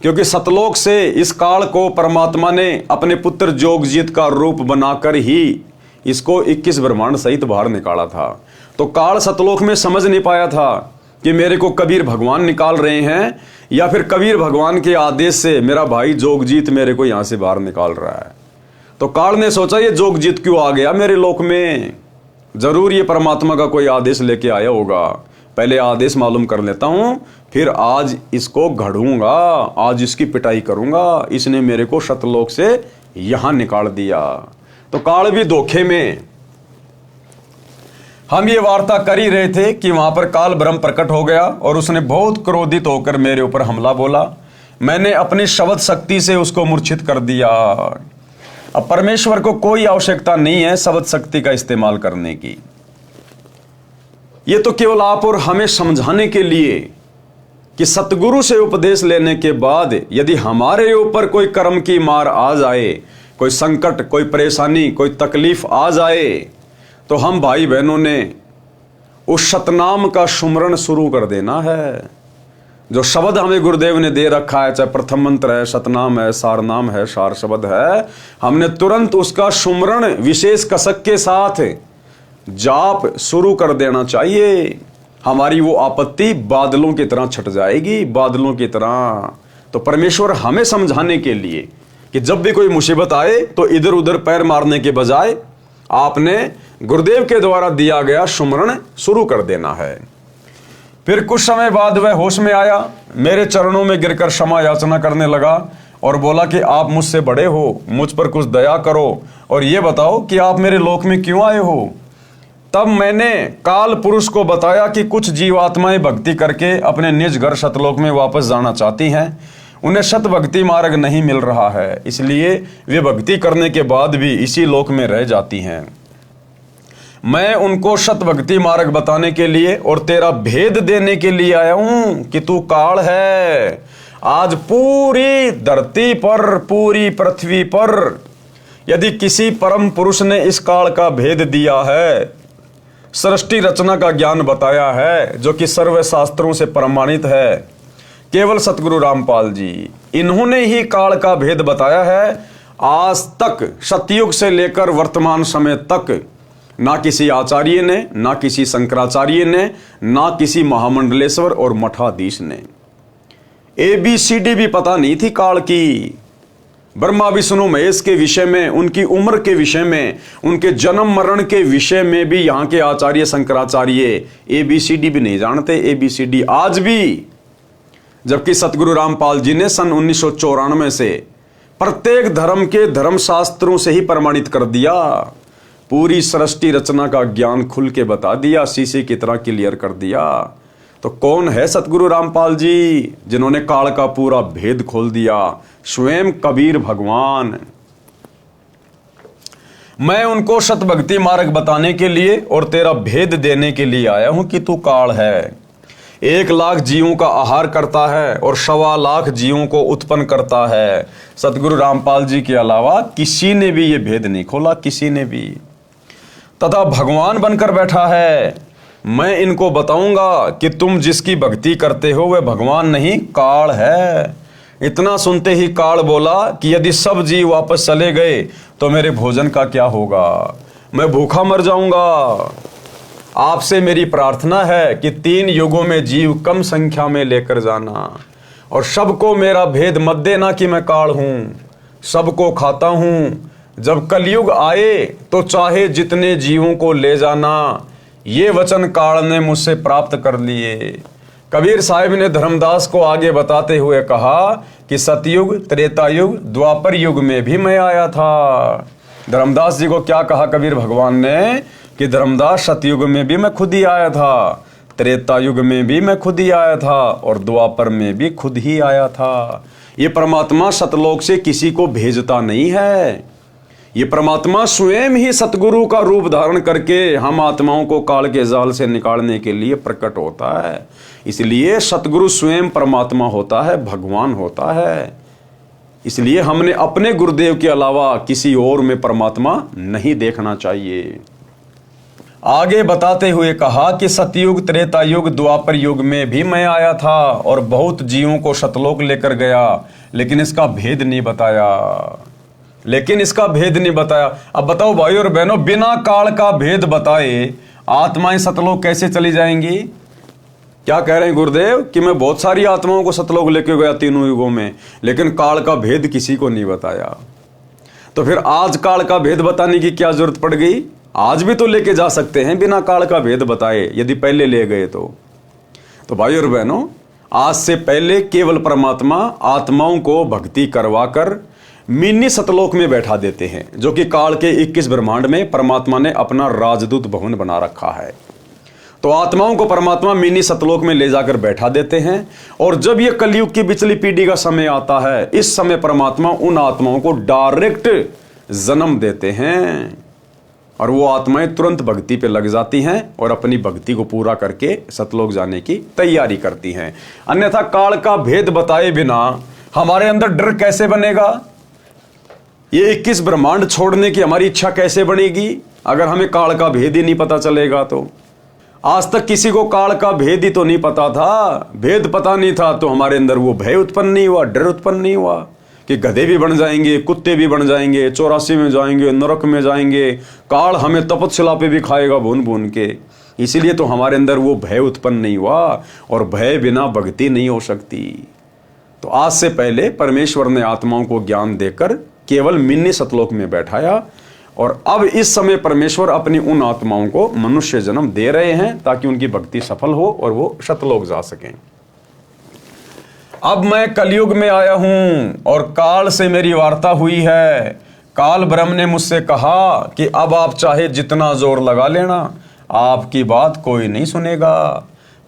क्योंकि सतलोक से इस काल को परमात्मा ने अपने पुत्र जोगजीत का रूप बनाकर ही इसको 21 ब्रह्मांड सहित बाहर निकाला था। तो काल सतलोक में समझ नहीं पाया था कि मेरे को कबीर भगवान निकाल रहे हैं या फिर कबीर भगवान के आदेश से मेरा भाई जोगजीत मेरे को यहां से बाहर निकाल रहा है। तो काल ने सोचा ये जोगजीत क्यों आ गया मेरे लोक में, जरूर ये परमात्मा का कोई आदेश लेके आया होगा। पहले आदेश मालूम कर लेता हूं, फिर आज इसको घड़ूंगा, आज इसकी पिटाई करूंगा। इसने मेरे को सतलोक से यहां निकाल दिया। तो काल भी धोखे में। हम ये वार्ता कर ही रहे थे कि वहां पर काल ब्रह्म प्रकट हो गया और उसने बहुत क्रोधित होकर मेरे ऊपर हमला बोला। मैंने अपनी शब्द शक्ति से उसको मूर्छित कर दिया। अब परमेश्वर को कोई आवश्यकता नहीं है शब्द शक्ति का इस्तेमाल करने की। ये तो केवल आप और हमें समझाने के लिए कि सतगुरु से उपदेश लेने के बाद यदि हमारे ऊपर कोई कर्म की मार आ जाए, कोई संकट, कोई परेशानी, कोई तकलीफ आ जाए, तो हम भाई बहनों ने उस सतनाम का सुमरण शुरू कर देना है। जो शब्द हमें गुरुदेव ने दे रखा है, चाहे प्रथम मंत्र है, सतनाम है, सारनाम है, सार शब्द है, हमने तुरंत उसका सुमरण विशेष कसक के साथ जाप शुरू कर देना चाहिए। हमारी वो आपत्ति बादलों की तरह छट जाएगी, बादलों की तरह। तो परमेश्वर हमें समझाने के लिए कि जब भी कोई मुसीबत आए तो इधर उधर पैर मारने के बजाय आपने गुरुदेव के द्वारा दिया गया सुमरण शुरू कर देना है। फिर कुछ समय बाद वह होश में आया, मेरे चरणों में गिरकर क्षमा याचना करने लगा और बोला कि आप मुझसे बड़े हो, मुझ पर कुछ दया करो और ये बताओ कि आप मेरे लोक में क्यों आए हो। तब मैंने काल पुरुष को बताया कि कुछ जीवात्माएं भक्ति करके अपने निज घर सतलोक में वापस जाना चाहती हैं, उन्हें सत भक्ति मार्ग नहीं मिल रहा है, इसलिए वे भक्ति करने के बाद भी इसी लोक में रह जाती हैं। मैं उनको सत भक्ति मार्ग बताने के लिए और तेरा भेद देने के लिए आया हूं कि तू काल है। आज पूरी धरती पर, पूरी पृथ्वी पर यदि किसी परम पुरुष ने इस काल का भेद दिया है, सृष्टि रचना का ज्ञान बताया है, जो कि सर्व शास्त्रों से प्रमाणित है, केवल सतगुरु रामपाल जी, इन्होंने ही काल का भेद बताया है। आज तक सतयुग से लेकर वर्तमान समय तक ना किसी आचार्य ने, ना किसी शंकराचार्य ने, ना किसी महामंडलेश्वर और मठाधीश ने। ABCD भी पता नहीं थी काल की। ब्रह्मा विष्णु महेश के विषय में, उनकी उम्र के विषय में, उनके जन्म मरण के विषय में भी यहाँ के आचार्य शंकराचार्य ABCD भी नहीं जानते। ABCD आज भी, जबकि सतगुरु रामपाल जी ने सन 1994 से प्रत्येक धर्म के धर्मशास्त्रों से ही प्रमाणित कर दिया, पूरी सृष्टि रचना का ज्ञान खुल के बता दिया, शीशे की तरह क्लियर कर दिया। तो कौन है सतगुरु रामपाल जी जिन्होंने काल का पूरा भेद खोल दिया? स्वयं कबीर भगवान। मैं उनको सत भक्ति मार्ग बताने के लिए और तेरा भेद देने के लिए आया हूं कि तू काल है। 1 लाख जीवों का आहार करता है और 1.25 लाख जीवों को उत्पन्न करता है। सतगुरु रामपाल जी के अलावा किसी ने भी ये भेद नहीं खोला, किसी ने भी। तथा भगवान बनकर बैठा है। मैं इनको बताऊंगा कि तुम जिसकी भक्ति करते हो वह भगवान नहीं, काल है। इतना सुनते ही काल बोला कि यदि सब जीव वापस चले गए तो मेरे भोजन का क्या होगा? मैं भूखा मर जाऊंगा। आपसे मेरी प्रार्थना है कि 3 युगों में जीव कम संख्या में लेकर जाना और सबको मेरा भेद मत देना कि मैं काल हूं, सबको खाता हूं। जब कलयुग आए तो चाहे जितने जीवों को ले जाना, ये वचन काल ने मुझसे प्राप्त कर लिए। कबीर साहिब ने धर्मदास को आगे बताते हुए कहा कि सतयुग, त्रेता युग, द्वापर युग में भी मैं आया था। धर्मदास जी को क्या कहा कबीर भगवान ने कि धर्मदास, सतयुग में भी मैं खुद ही आया था, त्रेता युग में भी मैं खुद ही आया था और द्वापर में भी खुद ही आया था। ये परमात्मा सतलोक से किसी को भेजता नहीं है। ये परमात्मा स्वयं ही सतगुरु का रूप धारण करके हम आत्माओं को काल के जाल से निकालने के लिए प्रकट होता है। इसलिए सतगुरु स्वयं परमात्मा होता है, भगवान होता है। इसलिए हमने अपने गुरुदेव के अलावा किसी और में परमात्मा नहीं देखना चाहिए। आगे बताते हुए कहा कि सतयुग, त्रेता युग, द्वापर युग में भी मैं आया था और बहुत जीवों को सतलोक लेकर गया, लेकिन इसका भेद नहीं बताया। अब बताओ भाई और बहनों, बिना काल का भेद बताए आत्माएं सतलोक कैसे चली जाएंगी? क्या कह रहे हैं गुरुदेव कि मैं बहुत सारी आत्माओं को सतलोक लेके गया 3 युगों में, लेकिन काल का भेद किसी को नहीं बताया। तो फिर आज काल का भेद बताने की क्या जरूरत पड़ गई? आज भी तो लेके जा सकते हैं बिना काल का भेद बताए, यदि पहले ले गए तो भाई और बहनों, आज से पहले केवल परमात्मा आत्माओं को भक्ति करवाकर मिनी सतलोक में बैठा देते हैं, जो कि काल के 21 ब्रह्मांड में परमात्मा ने अपना राजदूत भवन बना रखा है। तो आत्माओं को परमात्मा मिनी सतलोक में ले जाकर बैठा देते हैं और जब ये कलयुग की पिछली पीढ़ी का समय आता है, इस समय परमात्मा उन आत्माओं को डायरेक्ट जन्म देते हैं और वो आत्माएं तुरंत भक्ति पे लग जाती हैं और अपनी भक्ति को पूरा करके सतलोक जाने की तैयारी करती हैं। अन्यथा काल का भेद बताए बिना हमारे अंदर डर कैसे बनेगा? ये 21 ब्रह्मांड छोड़ने की हमारी इच्छा कैसे बनेगी अगर हमें काल का भेद ही नहीं पता चलेगा? तो आज तक किसी को काल का भेद ही तो नहीं पता था। भेद पता नहीं था तो हमारे अंदर वो भय उत्पन्न नहीं हुआ, डर उत्पन्न नहीं हुआ कि गधे भी बन जाएंगे, कुत्ते भी बन जाएंगे, 84 में जाएंगे, नरक में जाएंगे, काल हमें तपस्या पे भी खाएगा भून भून के। इसीलिए तो हमारे अंदर वो भय उत्पन्न नहीं हुआ और भय बिना भक्ति नहीं हो सकती। तो आज से पहले परमेश्वर ने आत्माओं को ज्ञान देकर केवल मिनी सतलोक में बैठाया और अब इस समय परमेश्वर अपनी उन आत्माओं को मनुष्य जन्म दे रहे हैं ताकि उनकी भक्ति सफल हो और वो सतलोक जा सकें। अब मैं कलयुग में आया हूं और काल से मेरी वार्ता हुई है। काल ब्रह्म ने मुझसे कहा कि अब आप चाहे जितना जोर लगा लेना, आपकी बात कोई नहीं सुनेगा।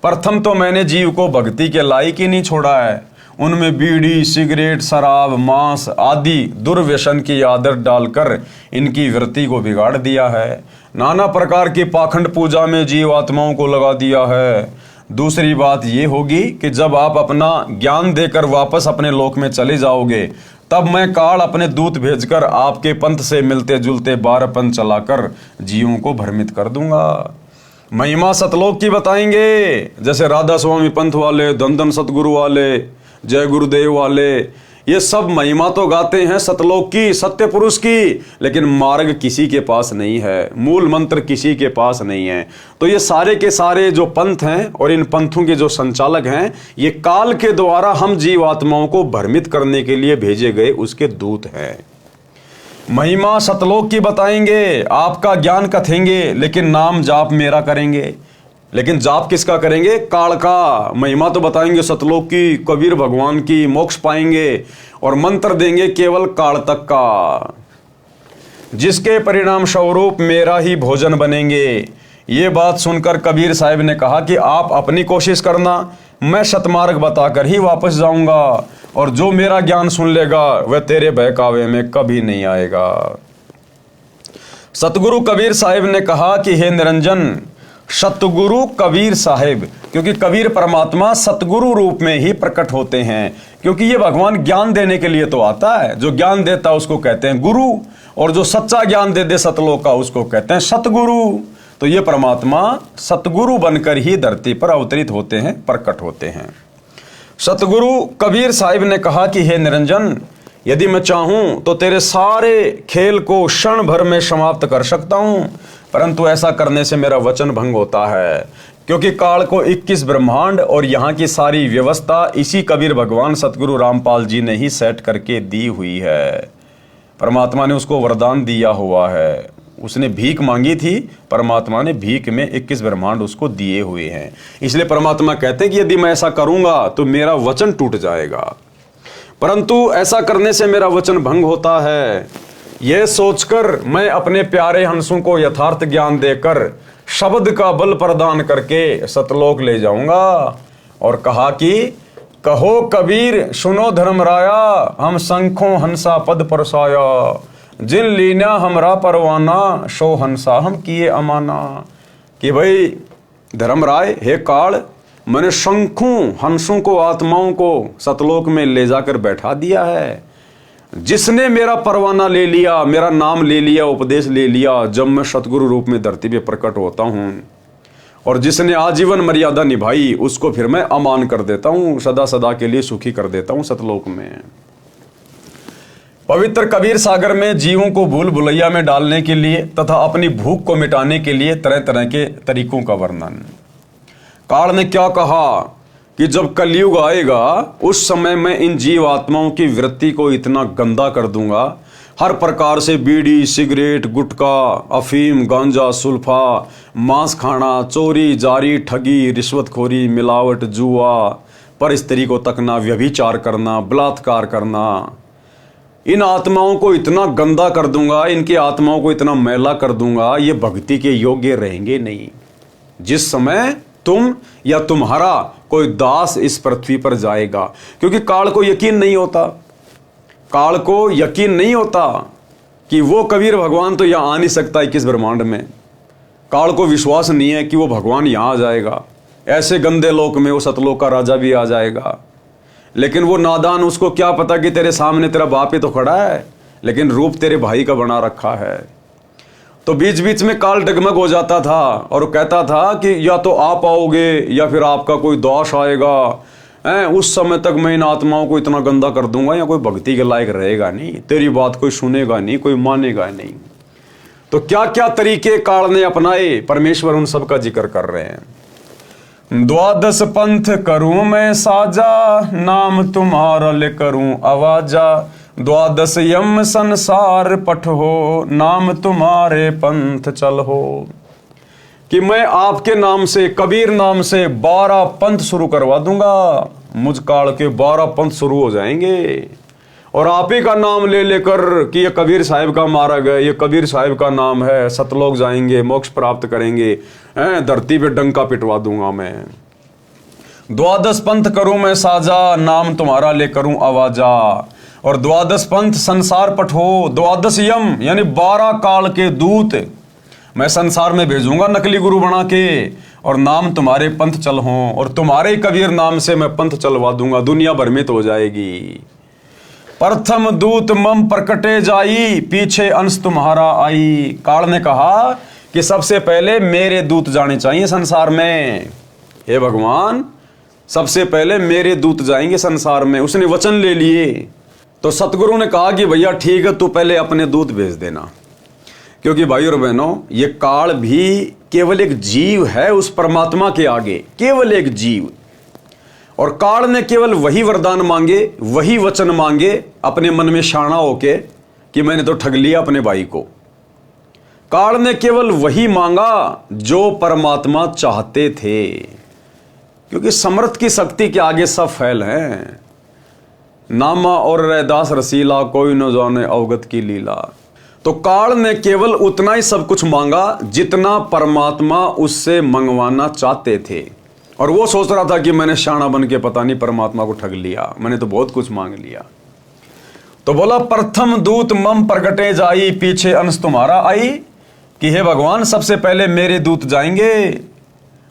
प्रथम तो मैंने जीव को भक्ति के लायक ही नहीं छोड़ा है। उनमें बीड़ी, सिगरेट, शराब, मांस आदि दुर्व्यसन की आदत डालकर इनकी वृत्ति को बिगाड़ दिया है। नाना प्रकार की पाखंड पूजा में जीवात्माओं को लगा दिया है। दूसरी बात ये होगी कि जब आप अपना ज्ञान देकर वापस अपने लोक में चले जाओगे, तब मैं काल अपने दूत भेजकर आपके पंथ से मिलते जुलते 12 पंथ चलाकर जीवों को भ्रमित कर दूंगा। महिमा सतलोक की बताएंगे, जैसे राधा स्वामी पंथ वाले, धन सतगुरु वाले, जय गुरुदेव वाले, ये सब महिमा तो गाते हैं सतलोक की, सत्य पुरुष की, लेकिन मार्ग किसी के पास नहीं है, मूल मंत्र किसी के पास नहीं है। तो ये सारे के सारे जो पंथ हैं और इन पंथों के जो संचालक हैं, ये काल के द्वारा हम जीवात्माओं को भ्रमित करने के लिए भेजे गए उसके दूत हैं। महिमा सतलोक की बताएंगे, आपका ज्ञान कथेंगे, लेकिन नाम जाप मेरा करेंगे। लेकिन जाप किसका करेंगे? काल का। महिमा तो बताएंगे सतलोक की, कबीर भगवान की, मोक्ष पाएंगे, और मंत्र देंगे केवल काल तक का, जिसके परिणाम स्वरूप मेरा ही भोजन बनेंगे। ये बात सुनकर कबीर साहब ने कहा कि आप अपनी कोशिश करना, मैं सतमार्ग बताकर ही वापस जाऊंगा, और जो मेरा ज्ञान सुन लेगा वह तेरे बहकावे में कभी नहीं आएगा। सतगुरु कबीर साहब ने कहा कि हे निरंजन, सतगुरु कबीर साहिब, क्योंकि कबीर परमात्मा सतगुरु रूप में ही प्रकट होते हैं, क्योंकि ये भगवान ज्ञान देने के लिए तो आता है। जो ज्ञान देता है उसको कहते हैं गुरु, और जो सच्चा ज्ञान दे दे सतलोक का उसको कहते हैं सतगुरु। तो ये परमात्मा सतगुरु बनकर ही धरती पर अवतरित होते हैं, प्रकट होते हैं। सतगुरु कबीर साहिब ने कहा कि हे निरंजन, यदि मैं चाहूं तो तेरे सारे खेल को क्षण भर में समाप्त कर सकता हूं, परंतु ऐसा करने से मेरा वचन भंग होता है, क्योंकि काल को 21 ब्रह्मांड और यहाँ की सारी व्यवस्था इसी कबीर भगवान सतगुरु रामपाल जी ने ही सेट करके दी हुई है। परमात्मा ने उसको वरदान दिया हुआ है, उसने भीख मांगी थी, परमात्मा ने भीख में 21 ब्रह्मांड उसको दिए हुए हैं। इसलिए परमात्मा कहते हैं कि यदि मैं ऐसा करूंगा तो मेरा वचन टूट जाएगा, परंतु ऐसा करने से मेरा वचन भंग होता है। यह सोचकर मैं अपने प्यारे हंसों को यथार्थ ज्ञान देकर शब्द का बल प्रदान करके सतलोक ले जाऊंगा। और कहा कि कहो कबीर सुनो धर्मराया, हम शंखों हंसा पद परसाया, जिन लीना हमरा परवाना, सो हंसा हम किए अमाना। कि भाई धर्मराय, हे काल, मैंने शंखों हंसों को, आत्माओं को सतलोक में ले जाकर बैठा दिया है। जिसने मेरा परवाना ले लिया, मेरा नाम ले लिया, उपदेश ले लिया, जब मैं सतगुरु रूप में धरती पे प्रकट होता हूं, और जिसने आजीवन मर्यादा निभाई, उसको फिर मैं अमान कर देता हूं, सदा सदा के लिए सुखी कर देता हूं सतलोक में। पवित्र कबीर सागर में जीवों को भूल भुलैया में डालने के लिए तथा अपनी भूख को मिटाने के लिए तरह तरह के तरीकों का वर्णन। काल ने क्या कहा कि जब कलयुग आएगा उस समय मैं इन जीव आत्माओं की वृत्ति को इतना गंदा कर दूंगा, हर प्रकार से बीड़ी, सिगरेट, गुटखा, अफीम, गांजा, सुल्फा, मांस खाना, चोरी, जारी, ठगी, रिश्वतखोरी, मिलावट, जुआ, पर स्त्री को तकना, व्यभिचार करना, बलात्कार करना, इन आत्माओं को इतना गंदा कर दूंगा, इनकी आत्माओं को इतना मैला कर दूंगा, ये भक्ति के योग्य रहेंगे नहीं। जिस समय तुम या तुम्हारा कोई दास इस पृथ्वी पर जाएगा, क्योंकि काल को यकीन नहीं होता, काल को यकीन नहीं होता कि वो कबीर भगवान तो यहां आ नहीं सकता 21 ब्रह्मांड में। काल को विश्वास नहीं है कि वो भगवान यहां आ जाएगा, ऐसे गंदे लोक में वो सतलोक का राजा भी आ जाएगा। लेकिन वो नादान, उसको क्या पता कि तेरे सामने तेरा बाप ही तो खड़ा है, लेकिन रूप तेरे भाई का बना रखा है। तो बीच बीच में काल डगमग हो जाता था और कहता था कि या तो आप आओगे या फिर आपका कोई दोष आएगा, उस समय तक मैं इन आत्माओं को इतना गंदा कर दूंगा, या कोई भक्ति के लायक रहेगा नहीं, तेरी बात कोई सुनेगा नहीं, कोई मानेगा नहीं। तो क्या क्या तरीके काल ने अपनाए, परमेश्वर उन सब का जिक्र कर रहे हैं। 12 पंथ करूं मैं साजा, नाम तुम्हारा ले करूं आवाजा, 12 यम संसार पठ हो, नाम तुम्हारे पंथ चल हो। कि मैं आपके नाम से, कबीर नाम से 12 पंथ शुरू करवा दूंगा, मुझ काल के 12 पंथ शुरू हो जाएंगे। और आप ही का नाम ले लेकर कि ये कबीर साहिब का मार्ग है, ये कबीर साहिब का नाम है, सतलोक जाएंगे, मोक्ष प्राप्त करेंगे, धरती पे डंका पिटवा दूंगा मैं। 12 पंथ करूं मैं साजा, नाम तुम्हारा ले करूं आवाजा। और 12 पंथ संसार पठो, 12 यम यानी 12 काल के दूत मैं संसार में भेजूंगा नकली गुरु बना के, और नाम तुम्हारे पंथ चल हों, और तुम्हारे कबीर नाम से मैं पंथ चलवा दूंगा, दुनिया भ्रमित हो जाएगी। प्रथम दूत मम प्रकटे जाई, पीछे अंश तुम्हारा आई। काल ने कहा कि सबसे पहले मेरे दूत जाने चाहिए संसार में। हे भगवान, सबसे पहले मेरे दूत जाएंगे संसार में। उसने वचन ले लिए। तो सतगुरु ने कहा कि भैया ठीक है, तू पहले अपने दूत भेज देना, क्योंकि भाई और बहनों, ये काल भी केवल एक जीव है उस परमात्मा के आगे, केवल एक जीव। और काल ने केवल वही वरदान मांगे, वही वचन मांगे अपने मन में शाना होके कि मैंने तो ठग लिया अपने भाई को। काल ने केवल वही मांगा जो परमात्मा चाहते थे, क्योंकि समर्थ की शक्ति के आगे सब फैल हैं। नामा और रैदास रसीला, कोई न जाने अवगत की लीला। तो काल ने केवल उतना ही सब कुछ मांगा जितना परमात्मा उससे मंगवाना चाहते थे। और वो सोच रहा था कि मैंने शाना बन के पता नहीं परमात्मा को ठग लिया, मैंने तो बहुत कुछ मांग लिया। तो बोला प्रथम दूत मम प्रगटे जाई, पीछे अंश तुम्हारा आई। कि हे भगवान, सबसे पहले मेरे दूत जाएंगे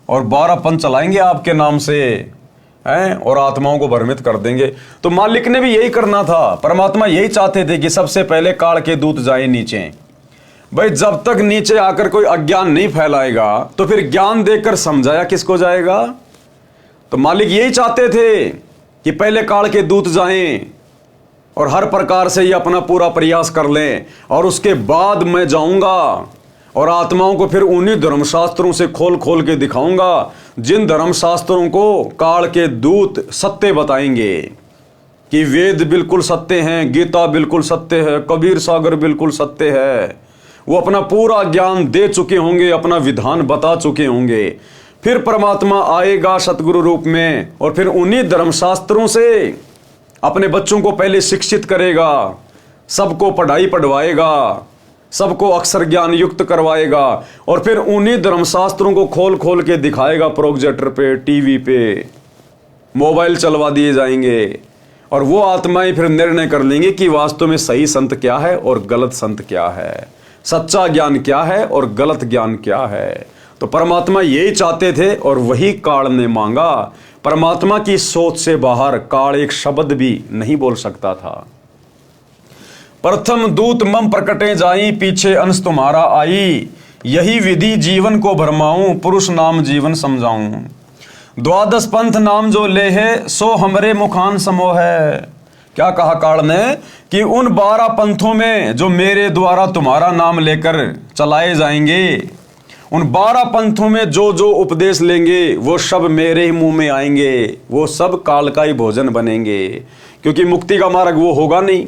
और 12 पंथ चलाएंगे आपके नाम से हैं, और आत्माओं को भ्रमित कर देंगे। तो मालिक ने भी यही करना था, परमात्मा यही चाहते थे कि सबसे पहले काल के दूत जाए नीचे। भाई जब तक नीचे आकर कोई अज्ञान नहीं फैलाएगा तो फिर ज्ञान देकर समझाया किसको जाएगा। तो मालिक यही चाहते थे कि पहले काल के दूत जाएं और हर प्रकार से ये अपना पूरा प्रयास कर लें, और उसके बाद मैं जाऊंगा और आत्माओं को फिर उन्हीं धर्मशास्त्रों से खोल खोल के दिखाऊंगा जिन धर्मशास्त्रों को काल के दूत सत्य बताएंगे कि वेद बिल्कुल सत्य हैं, गीता बिल्कुल सत्य है, कबीर सागर बिल्कुल सत्य है। वो अपना पूरा ज्ञान दे चुके होंगे, अपना विधान बता चुके होंगे। फिर परमात्मा आएगा सतगुरु रूप में और फिर उन्हीं धर्मशास्त्रों से अपने बच्चों को पहले शिक्षित करेगा, सबको पढ़ाई पढ़वाएगा, सबको अक्षर ज्ञान युक्त करवाएगा, और फिर उन्हीं धर्मशास्त्रों को खोल खोल के दिखाएगा। प्रोजेक्टर पे, टीवी पे, मोबाइल चलवा दिए जाएंगे, और वो आत्माएं फिर निर्णय कर लेंगे कि वास्तव में सही संत क्या है और गलत संत क्या है, सच्चा ज्ञान क्या है और गलत ज्ञान क्या है। तो परमात्मा यही चाहते थे और वही काल ने मांगा। परमात्मा की सोच से बाहर काल एक शब्द भी नहीं बोल सकता था। प्रथम दूत मम प्रकटे जाई, पीछे अंश तुम्हारा आई। यही विधि जीवन को भरमाऊं, पुरुष नाम जीवन समझाऊं। 12 पंथ नाम जो ले है, सो हमरे मुखान समोह है। क्या कहा काल ने कि उन 12 पंथों में जो मेरे द्वारा तुम्हारा नाम लेकर चलाए जाएंगे, उन 12 पंथों में जो जो उपदेश लेंगे वो सब मेरे ही मुंह में आएंगे, वो सब काल का ही भोजन बनेंगे, क्योंकि मुक्ति का मार्ग वो होगा नहीं।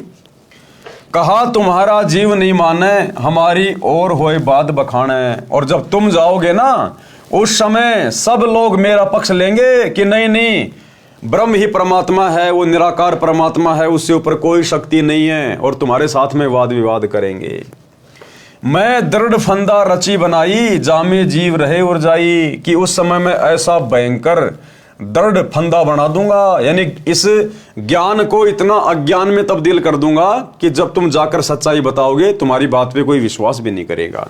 कहा तुम्हारा जीव नहीं माने, हमारी और होए बात बखाने। और जब तुम जाओगे ना, उस समय सब लोग मेरा पक्ष लेंगे कि नहीं नहीं, ब्रह्म ही परमात्मा है, वो निराकार परमात्मा है, उससे ऊपर कोई शक्ति नहीं है, और तुम्हारे साथ में वाद विवाद करेंगे। मैं दृढ़ फंदा रची बनाई, जामे जीव रहे और जाई। कि उस समय में ऐसा भयंकर दृढ़ फंदा बना दूंगा, यानी इस ज्ञान को इतना अज्ञान में तब्दील कर दूंगा कि जब तुम जाकर सच्चाई बताओगे तुम्हारी बात पे कोई विश्वास भी नहीं करेगा।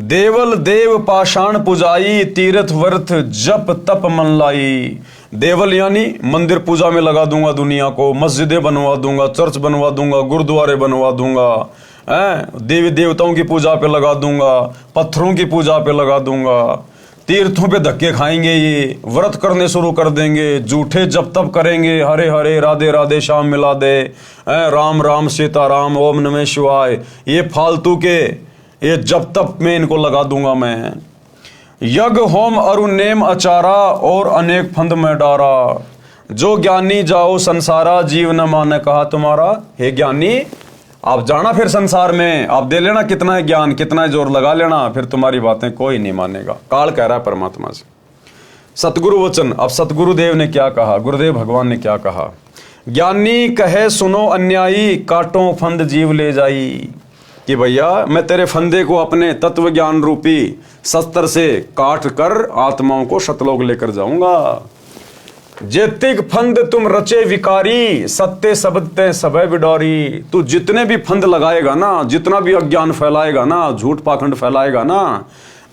देवल देव पाषाण पुजाई, तीर्थ वर्थ जप तप मन लाई। देवल यानी मंदिर पूजा में लगा दूंगा दुनिया को, मस्जिदें बनवा दूंगा, चर्च बनवा दूंगा, गुरुद्वारे बनवा दूंगा, देवी देवताओं की पूजा पे लगा दूंगा, पत्थरों की पूजा पे लगा दूंगा, तीर्थों पे धक्के खाएंगे, ये व्रत करने शुरू कर देंगे, झूठे जप तप करेंगे, हरे हरे राधे राधे श्याम मिला दे, राम राम सीताराम ओम नमः शिवाय, ये फालतू के ये जप तप में इनको लगा दूंगा मैं। यज्ञ होम अरु नेम अचारा, और अनेक फंद में डारा। जो ज्ञानी जाओ संसारा, जीव न माने कहा तुम्हारा। हे ज्ञानी, आप जाना फिर संसार में, आप दे लेना कितना है ज्ञान, कितना है जोर लगा लेना, फिर तुम्हारी बातें कोई नहीं मानेगा। काल कह रहा है परमात्मा से। सतगुरु वचन। अब सतगुरुदेव ने क्या कहा, गुरुदेव भगवान ने क्या कहा, ज्ञानी कहे सुनो अन्यायी, काटो फंद जीव ले जाई। कि भैया मैं तेरे फंदे को अपने तत्व ज्ञान रूपी शस्त्र से काट कर आत्माओं को सतलोक लेकर जाऊंगा। जेतिक फंद तुम रचे विकारी, सत्य शब्द ते सबे बिडौरी। तू जितने भी फंद लगाएगा ना, जितना भी अज्ञान फैलाएगा ना, झूठ पाखंड फैलाएगा ना,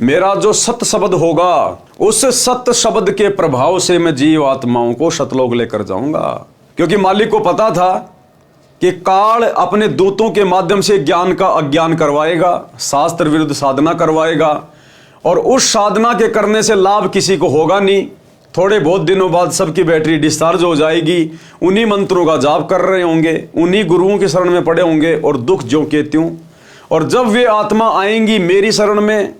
मेरा जो सत्य शब्द होगा, उस सत्य शब्द के प्रभाव से मैं जीव आत्माओं को सतलोक लेकर जाऊंगा। क्योंकि मालिक को पता था कि काल अपने दूतों के माध्यम से ज्ञान का अज्ञान करवाएगा, शास्त्र विरुद्ध साधना करवाएगा, और उस साधना के करने से लाभ किसी को होगा नहीं। थोड़े बहुत दिनों बाद सबकी बैटरी डिस्चार्ज हो जाएगी, उन्हीं मंत्रों का जाप कर रहे होंगे, उन्हीं गुरुओं की शरण में पड़े होंगे, और दुख ज्यों के त्यों। और जब वे आत्मा आएंगी मेरी शरण में,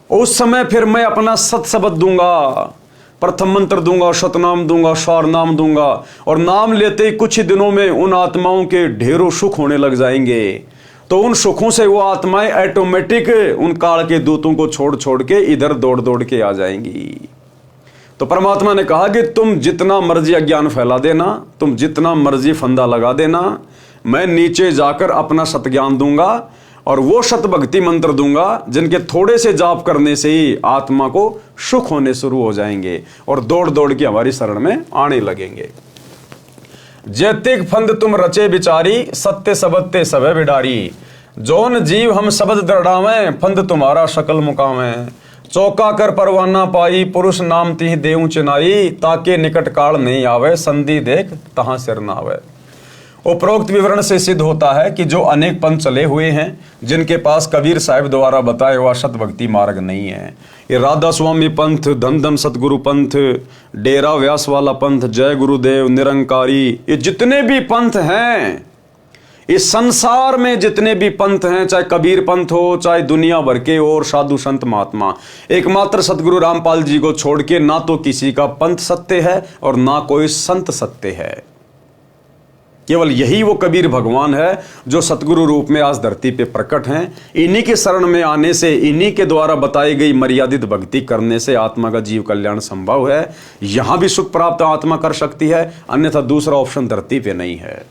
उस समय फिर मैं अपना सत शब्द दूंगा, प्रथम मंत्र दूंगा, सतनाम दूंगा, स्वार नाम दूंगा, और नाम लेते ही कुछ ही दिनों में उन आत्माओं के ढेरों सुख होने लग जाएंगे। तो उन सुखों से वो आत्माएं ऑटोमेटिक उन काल के दूतों को छोड़ छोड़ के इधर दौड़ दौड़ के आ जाएंगी। तो परमात्मा ने कहा कि तुम जितना मर्जी अज्ञान फैला देना, तुम जितना मर्जी फंदा लगा देना, मैं नीचे जाकर अपना सतज्ञान दूंगा और वो सत भक्ति मंत्र दूंगा जिनके थोड़े से जाप करने से ही आत्मा को सुख होने शुरू हो जाएंगे और दौड़ दौड़ के हमारी शरण में आने लगेंगे। जैतिक फंद तुम रचे बिचारी, सत्य सबत्ते सबे बिडारी। जोन जीव हम शब्द दृढ़ावें, फंद तुम्हारा शकल मुकावें। चौका कर परवाना पाई, पुरुष नाम तिह देऊ चिनाई। ताके निकट काल नहीं आवे, संधि देख तहां सिर न आवे। उपरोक्त विवरण से सिद्ध होता है कि जो अनेक पंथ चले हुए हैं, जिनके पास कबीर साहिब द्वारा बताया हुआ सत भक्ति मार्ग नहीं है, ये राधा स्वामी पंथ, धन धन सतगुरु पंथ, डेरा व्यास वाला पंथ, जय गुरुदेव, निरंकारी, ये जितने भी पंथ हैं, इस संसार में जितने भी पंथ हैं, चाहे कबीर पंथ हो, चाहे दुनिया भर के और साधु संत महात्मा, एकमात्र सतगुरु रामपाल जी को छोड़ के ना तो किसी का पंथ सत्य है और ना कोई संत सत्य है। केवल यही वो कबीर भगवान है जो सतगुरु रूप में आज धरती पे प्रकट हैं। इन्हीं के शरण में आने से, इन्हीं के द्वारा बताई गई मर्यादित भक्ति करने से आत्मा का जीव कल्याण संभव है। यहां भी सुख प्राप्त आत्मा कर सकती है, अन्यथा दूसरा ऑप्शन धरती पे नहीं है।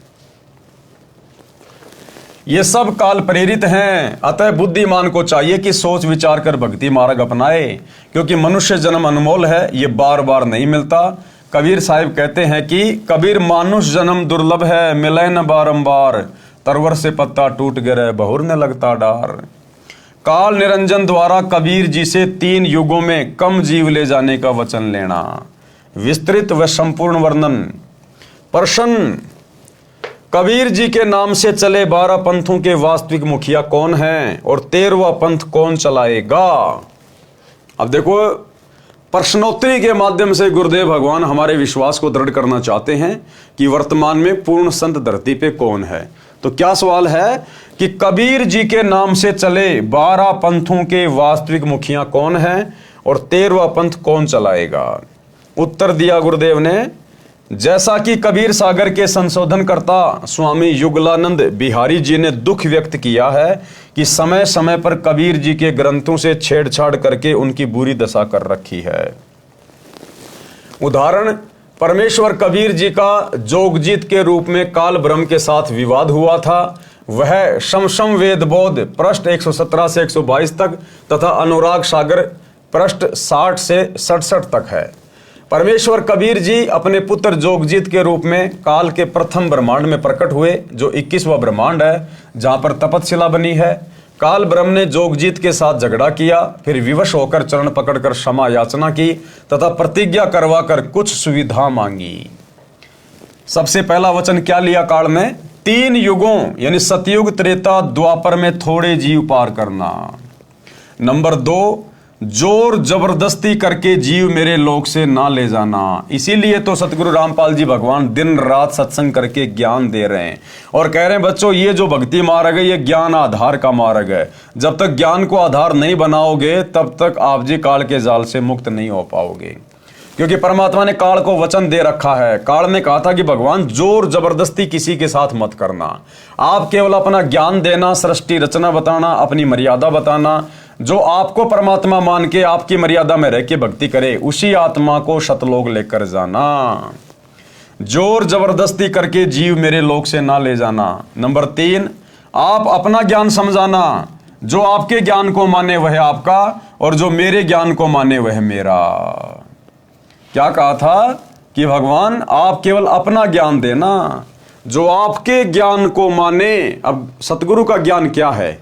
ये सब काल प्रेरित हैं, अतः बुद्धिमान को चाहिए कि सोच विचार कर भक्ति मार्ग अपनाए, क्योंकि मनुष्य जन्म अनमोल है, ये बार बार नहीं मिलता। कबीर साहिब कहते हैं कि कबीर मानुष जन्म दुर्लभ है, मिले न बारंबार। तरवर से पत्ता टूट गिरे, बहुर न लगता डार। काल निरंजन द्वारा कबीर जी से 3 युगों में कम जीव ले जाने का वचन लेना। विस्तृत व संपूर्ण वर्णन। प्रश्न, कबीर जी के नाम से चले 12 पंथों के वास्तविक मुखिया कौन हैं और 13वां पंथ कौन चलाएगा? अब देखो, प्रश्नोत्तरी के माध्यम से गुरुदेव भगवान हमारे विश्वास को दृढ़ करना चाहते हैं कि वर्तमान में पूर्ण संत धरती पे कौन है। तो क्या सवाल है कि कबीर जी के नाम से चले 12 पंथों के वास्तविक मुखिया कौन हैं और 13वां पंथ कौन चलाएगा? उत्तर दिया गुरुदेव ने, जैसा कि कबीर सागर के संशोधनकर्ता स्वामी युगलानंद बिहारी जी ने दुख व्यक्त किया है कि समय समय पर कबीर जी के ग्रंथों से छेड़छाड़ करके उनकी बुरी दशा कर रखी है। उदाहरण, परमेश्वर कबीर जी का जोगजीत के रूप में काल ब्रह्म के साथ विवाद हुआ था। वह शमशम वेद बोध पृष्ठ 117 से 122 तक तथा अनुराग सागर पृष्ठ 60 से 67 तक है। परमेश्वर कबीर जी अपने पुत्र जोगजीत के रूप में काल के प्रथम ब्रह्मांड में प्रकट हुए, जो 21वां ब्रह्मांड है, जहां पर तपतशिला बनी है। काल ब्रह्म ने जोगजीत के साथ झगड़ा किया, फिर विवश होकर चरण पकड़कर क्षमा याचना की तथा प्रतिज्ञा करवाकर कुछ सुविधा मांगी। सबसे पहला वचन क्या लिया काल में? 3 युगों यानी सतयुग, त्रेता, द्वापर में थोड़े जीव पार करना। नंबर 2, जोर जबरदस्ती करके जीव मेरे लोक से ना ले जाना। इसीलिए तो सतगुरु रामपाल जी भगवान दिन रात सत्संग करके ज्ञान दे रहे हैं और कह रहे हैं, बच्चों ये जो भक्ति मार्ग है ये ज्ञान आधार का मार्ग है। जब तक ज्ञान को आधार नहीं बनाओगे तब तक आप जी काल के जाल से मुक्त नहीं हो पाओगे। क्योंकि परमात्मा ने काल को वचन दे रखा है। काल ने कहा था कि भगवान जोर जबरदस्ती किसी के साथ मत करना, आप केवल अपना ज्ञान देना, सृष्टि रचना बताना, अपनी मर्यादा बताना, जो आपको परमात्मा मान के आपकी मर्यादा में रह के भक्ति करे, उसी आत्मा को सतलोक लेकर जाना। जोर जबरदस्ती करके जीव मेरे लोक से ना ले जाना। नंबर 3, आप अपना ज्ञान समझाना। जो आपके ज्ञान को माने वह आपका, और जो मेरे ज्ञान को माने वह मेरा। क्या कहा था कि भगवान आप केवल अपना ज्ञान देना, जो आपके ज्ञान को माने। अब सतगुरु का ज्ञान क्या है?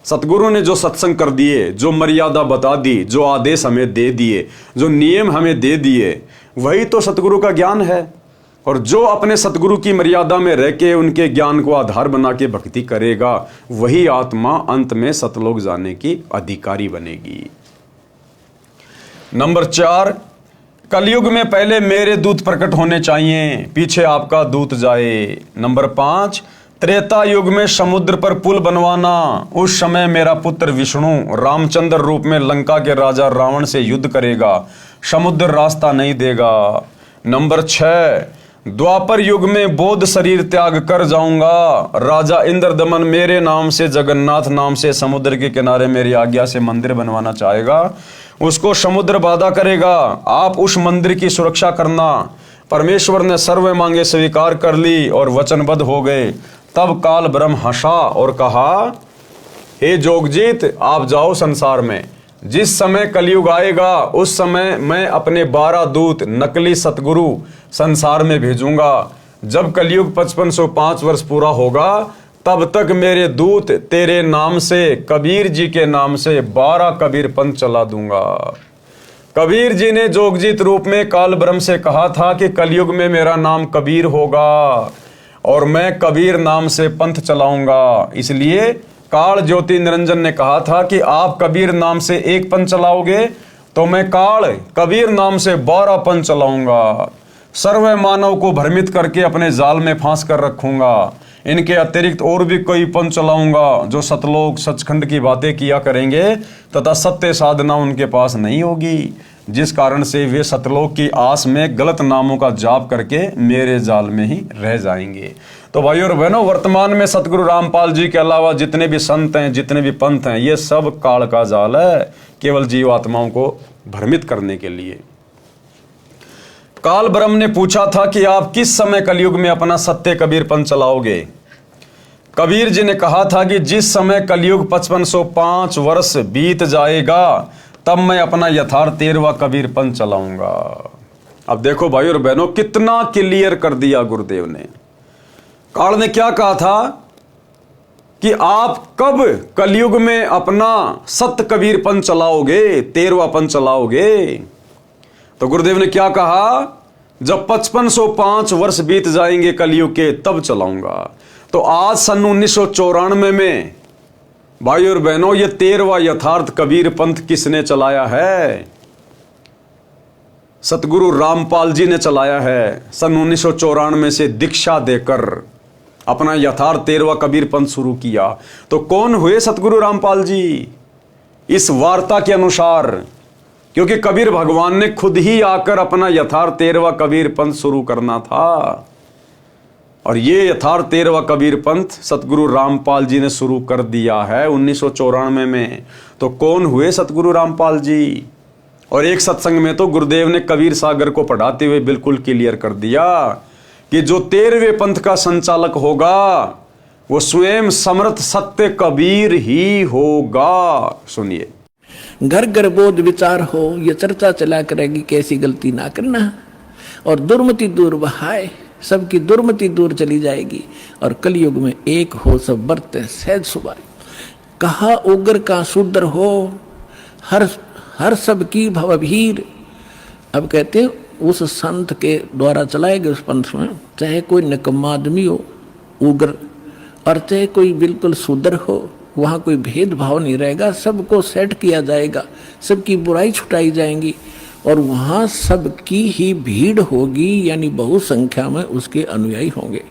सतगुरु ने जो सत्संग कर दिए, जो मर्यादा बता दी, जो आदेश हमें दे दिए, जो नियम हमें दे दिए, वही तो सतगुरु का ज्ञान है। और जो अपने सतगुरु की मर्यादा में रह के उनके ज्ञान को आधार बना के भक्ति करेगा, वही आत्मा अंत में सतलोक जाने की अधिकारी बनेगी। नंबर 4, कलयुग में पहले मेरे दूत प्रकट होने चाहिए, पीछे आपका दूत जाए। नंबर 5, त्रेता युग में समुद्र पर पुल बनवाना। उस समय मेरा पुत्र विष्णु रामचंद्र रूप में लंका के राजा रावण से युद्ध करेगा, समुद्र रास्ता नहीं देगा। नंबर 6, द्वापर युग में बौद्ध शरीर त्याग कर जाऊंगा, राजा इंद्रदमन मेरे नाम से, जगन्नाथ नाम से समुद्र के किनारे मेरी आज्ञा से मंदिर बनवाना चाहेगा, उसको समुद्र बाधा करेगा। आप उस मंदिर की सुरक्षा करना। परमेश्वर ने सर्व मांगे स्वीकार कर ली और वचनबद्ध हो गए। तब काल ब्रह्म हंसा और कहा, हे जोगजीत, आप जाओ संसार में। जिस समय कलयुग आएगा उस समय मैं अपने 12 दूत नकली सतगुरु संसार में भेजूंगा। जब कलयुग 5505 वर्ष पूरा होगा, तब तक मेरे दूत तेरे नाम से, कबीर जी के नाम से 12 कबीर पंथ चला दूंगा। कबीर जी ने जोगजीत रूप में काल ब्रह्म से कहा था कि कलयुग में मेरा नाम कबीर होगा और मैं कबीर नाम से पंथ चलाऊंगा। इसलिए काल ज्योति निरंजन ने कहा था कि आप कबीर नाम से एक पंथ चलाओगे तो मैं काल कबीर नाम से 12 पंथ चलाऊंगा। सर्व मानव को भ्रमित करके अपने जाल में फांस कर रखूंगा। इनके अतिरिक्त और भी कोई पंथ चलाऊंगा जो सतलोक सचखंड की बातें किया करेंगे तथा सत्य साधना उनके पास नहीं होगी, जिस कारण से वे सतलोक की आस में गलत नामों का जाप करके मेरे जाल में ही रह जाएंगे। तो भाइयों और बहनों, वर्तमान में सतगुरु रामपाल जी के अलावा जितने भी संत हैं, जितने भी पंथ हैं, ये सब काल का जाल है, केवल जीवात्माओं को भ्रमित करने के लिए। काल ब्रह्म ने पूछा था कि आप किस समय कलयुग में अपना सत्य कबीर पंथ चलाओगे। कबीर जी ने कहा था कि जिस समय कलयुग 5505 वर्ष बीत जाएगा तब मैं अपना यथार्थ 13वां कबीर पंथ चलाऊंगा। अब देखो भाई और बहनों, कितना क्लियर कर दिया गुरुदेव ने। काल ने क्या कहा था कि आप कब कलयुग में अपना सत्य कबीर पंथ चलाओगे, 13वां पंथ चलाओगे। तो गुरुदेव ने क्या कहा, जब 5505 वर्ष बीत जाएंगे कलयुग के तब चलाऊंगा। तो आज सन 1994 में भाई और बहनों, ये 13वां यथार्थ कबीर पंथ किसने चलाया है? सतगुरु रामपाल जी ने चलाया है। सन 1994 से दीक्षा देकर अपना यथार्थ 13वां कबीर पंथ शुरू किया। तो कौन हुए सतगुरु रामपाल जी? इस वार्ता के अनुसार, क्योंकि कबीर भगवान ने खुद ही आकर अपना यथार्थ 13वां कबीर पंथ शुरू करना था, और ये यथार्थ 13वां कबीर पंथ सतगुरु रामपाल जी ने शुरू कर दिया है 1994 में। तो कौन हुए सतगुरु रामपाल जी? और एक सत्संग में तो गुरुदेव ने कबीर सागर को पढ़ाते हुए बिल्कुल क्लियर कर दिया कि जो 13वें पंथ का संचालक होगा वो स्वयं समर्थ सत्य कबीर ही होगा। सुनिए, घर घर बोध विचार हो, ये चर्चा चला करेगी कैसी गलती ना करना, और दुर्मति दूर बहाए, सबकी दुर्मति दूर चली जाएगी, और कलयुग में एक हो सब बरते सहज सुबह। कहा उग्र का शूद्र हो, हर सब की भवभीर। अब कहते हैं उस संत के द्वारा चलाए गए उस पंथ में चाहे कोई निकम्मा आदमी हो उग्र, और चाहे कोई बिल्कुल शूद्र हो, वहाँ कोई भेदभाव नहीं रहेगा, सबको सेट किया जाएगा, सबकी बुराई छुटाई जाएंगी, और वहाँ सबकी ही भीड़ होगी, यानी बहु संख्या में उसके अनुयायी होंगे।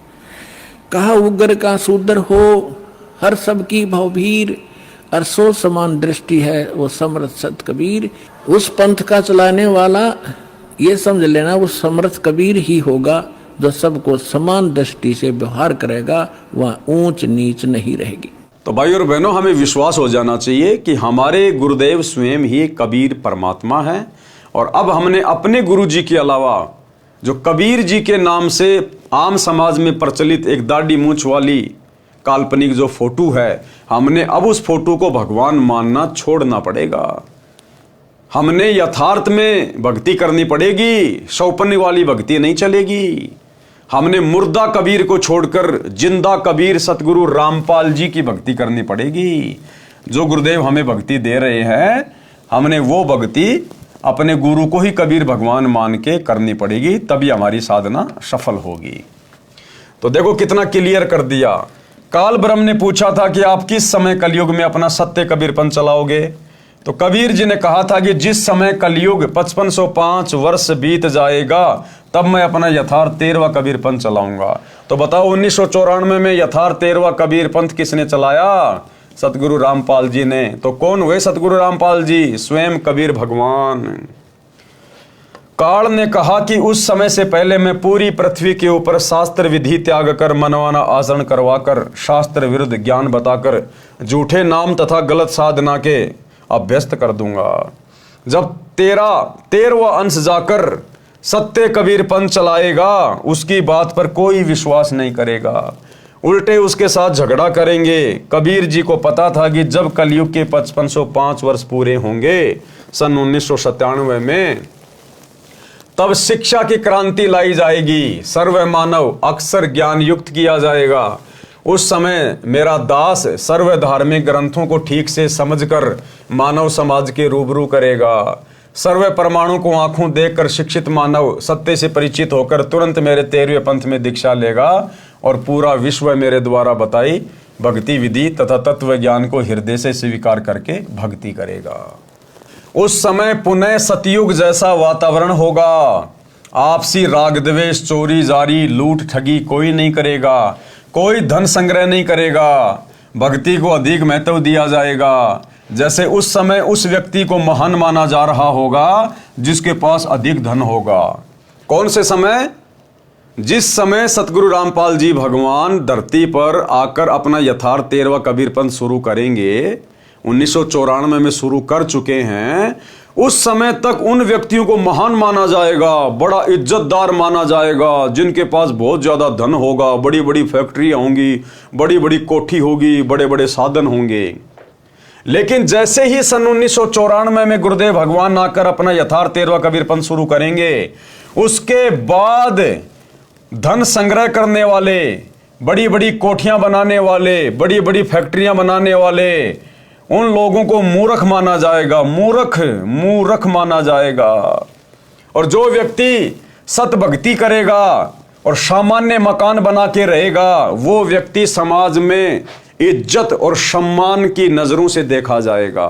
कहा उग्र का शूद्र हो, हर सबकी भवभीर, और सो समान दृष्टि है वो समर्थ सत कबीर। उस पंथ का चलाने वाला ये समझ लेना वो समर्थ कबीर ही होगा, जो सबको समान दृष्टि से व्यवहार करेगा, वहाँ ऊंच नीच नहीं रहेगी। तो भाई और बहनों, हमें विश्वास हो जाना चाहिए कि हमारे गुरुदेव स्वयं ही कबीर परमात्मा है। और अब हमने अपने गुरु जी के अलावा जो कबीर जी के नाम से आम समाज में प्रचलित एक दाढ़ी मूंछ वाली काल्पनिक जो फोटो है, हमने अब उस फोटो को भगवान मानना छोड़ना पड़ेगा। हमने यथार्थ में भक्ति करनी पड़ेगी, सौपन्य वाली भक्ति नहीं चलेगी। हमने मुर्दा कबीर को छोड़कर जिंदा कबीर सतगुरु रामपाल जी की भक्ति करनी पड़ेगी। जो गुरुदेव हमें भक्ति दे रहे हैं, हमने वो भक्ति अपने गुरु को ही कबीर भगवान मान के करनी पड़ेगी, तभी हमारी साधना सफल होगी। तो देखो कितना क्लियर कर दिया। काल ब्रह्म ने पूछा था कि आप किस समय कलयुग में अपना सत्य कबीरपन चलाओगे? तो कबीर जी ने कहा था कि जिस समय कलयुग 5505 वर्ष बीत जाएगा तब मैं अपना यथार्थ 13वां कबीरपंथ चलाऊंगा। तो बताओ 1994 में यथार्थ 13वां कबीरपंथ किसने चलाया? सतगुरु रामपाल जी ने। तो कौन हुए सतगुरु रामपाल जी? स्वयं कबीर भगवान। काल ने कहा कि उस समय से पहले मैं पूरी पृथ्वी के ऊपर शास्त्र विधि त्याग कर मनवाना आचरण करवाकर शास्त्र विरुद्ध ज्ञान बताकर झूठे नाम तथा गलत साधना के अभ्यस्त कर दूंगा। जब 13वां अंश जाकर सत्य कबीरपंथ चलाएगा, उसकी बात पर कोई विश्वास नहीं करेगा, उल्टे उसके साथ झगड़ा करेंगे। कबीर जी को पता था कि जब कलयुग के 5505 वर्ष पूरे होंगे सन 1997 में, तब शिक्षा की क्रांति लाई जाएगी, सर्व मानव अक्षर ज्ञान युक्त किया जाएगा। उस समय मेरा दास सर्व धार्मिक ग्रंथों को ठीक से समझकर मानव समाज के रूबरू करेगा। सर्व परमाणु को आंखों देखकर शिक्षित मानव सत्य से परिचित होकर तुरंत मेरे 13वें पंथ में दीक्षा लेगा और पूरा विश्व मेरे द्वारा बताई भक्ति विधि तथा तत्व ज्ञान को हृदय से स्वीकार करके भक्ति करेगा। उस समय पुनः सतयुग जैसा वातावरण होगा। आपसी राग द्वेष, चोरी जारी, लूट ठगी कोई नहीं करेगा, कोई धन संग्रह नहीं करेगा, भक्ति को अधिक महत्व दिया जाएगा। जैसे उस समय उस व्यक्ति को महान माना जा रहा होगा जिसके पास अधिक धन होगा। कौन से समय? जिस समय सतगुरु रामपाल जी भगवान धरती पर आकर अपना यथार्थ 13वां कबीरपंथ शुरू करेंगे, 1994 में शुरू कर चुके हैं, उस समय तक उन व्यक्तियों को महान माना जाएगा, बड़ा इज्जतदार माना जाएगा, जिनके पास बहुत ज्यादा धन होगा, बड़ी बड़ी फैक्ट्रियां होंगी, बड़ी बड़ी कोठी होगी, बड़े बड़े साधन होंगे। लेकिन जैसे ही सन 1994 में गुरुदेव भगवान आकर अपना यथार्थ 13वां कबीरपंथ शुरू करेंगे, उसके बाद धन संग्रह करने वाले, बड़ी बड़ी कोठियां बनाने वाले, बड़ी बड़ी फैक्ट्रियां बनाने वाले, उन लोगों को मूर्ख माना जाएगा, मूर्ख माना जाएगा। और जो व्यक्ति सत भक्ति करेगा और सामान्य मकान बना के रहेगा, वो व्यक्ति समाज में इज्जत और सम्मान की नजरों से देखा जाएगा।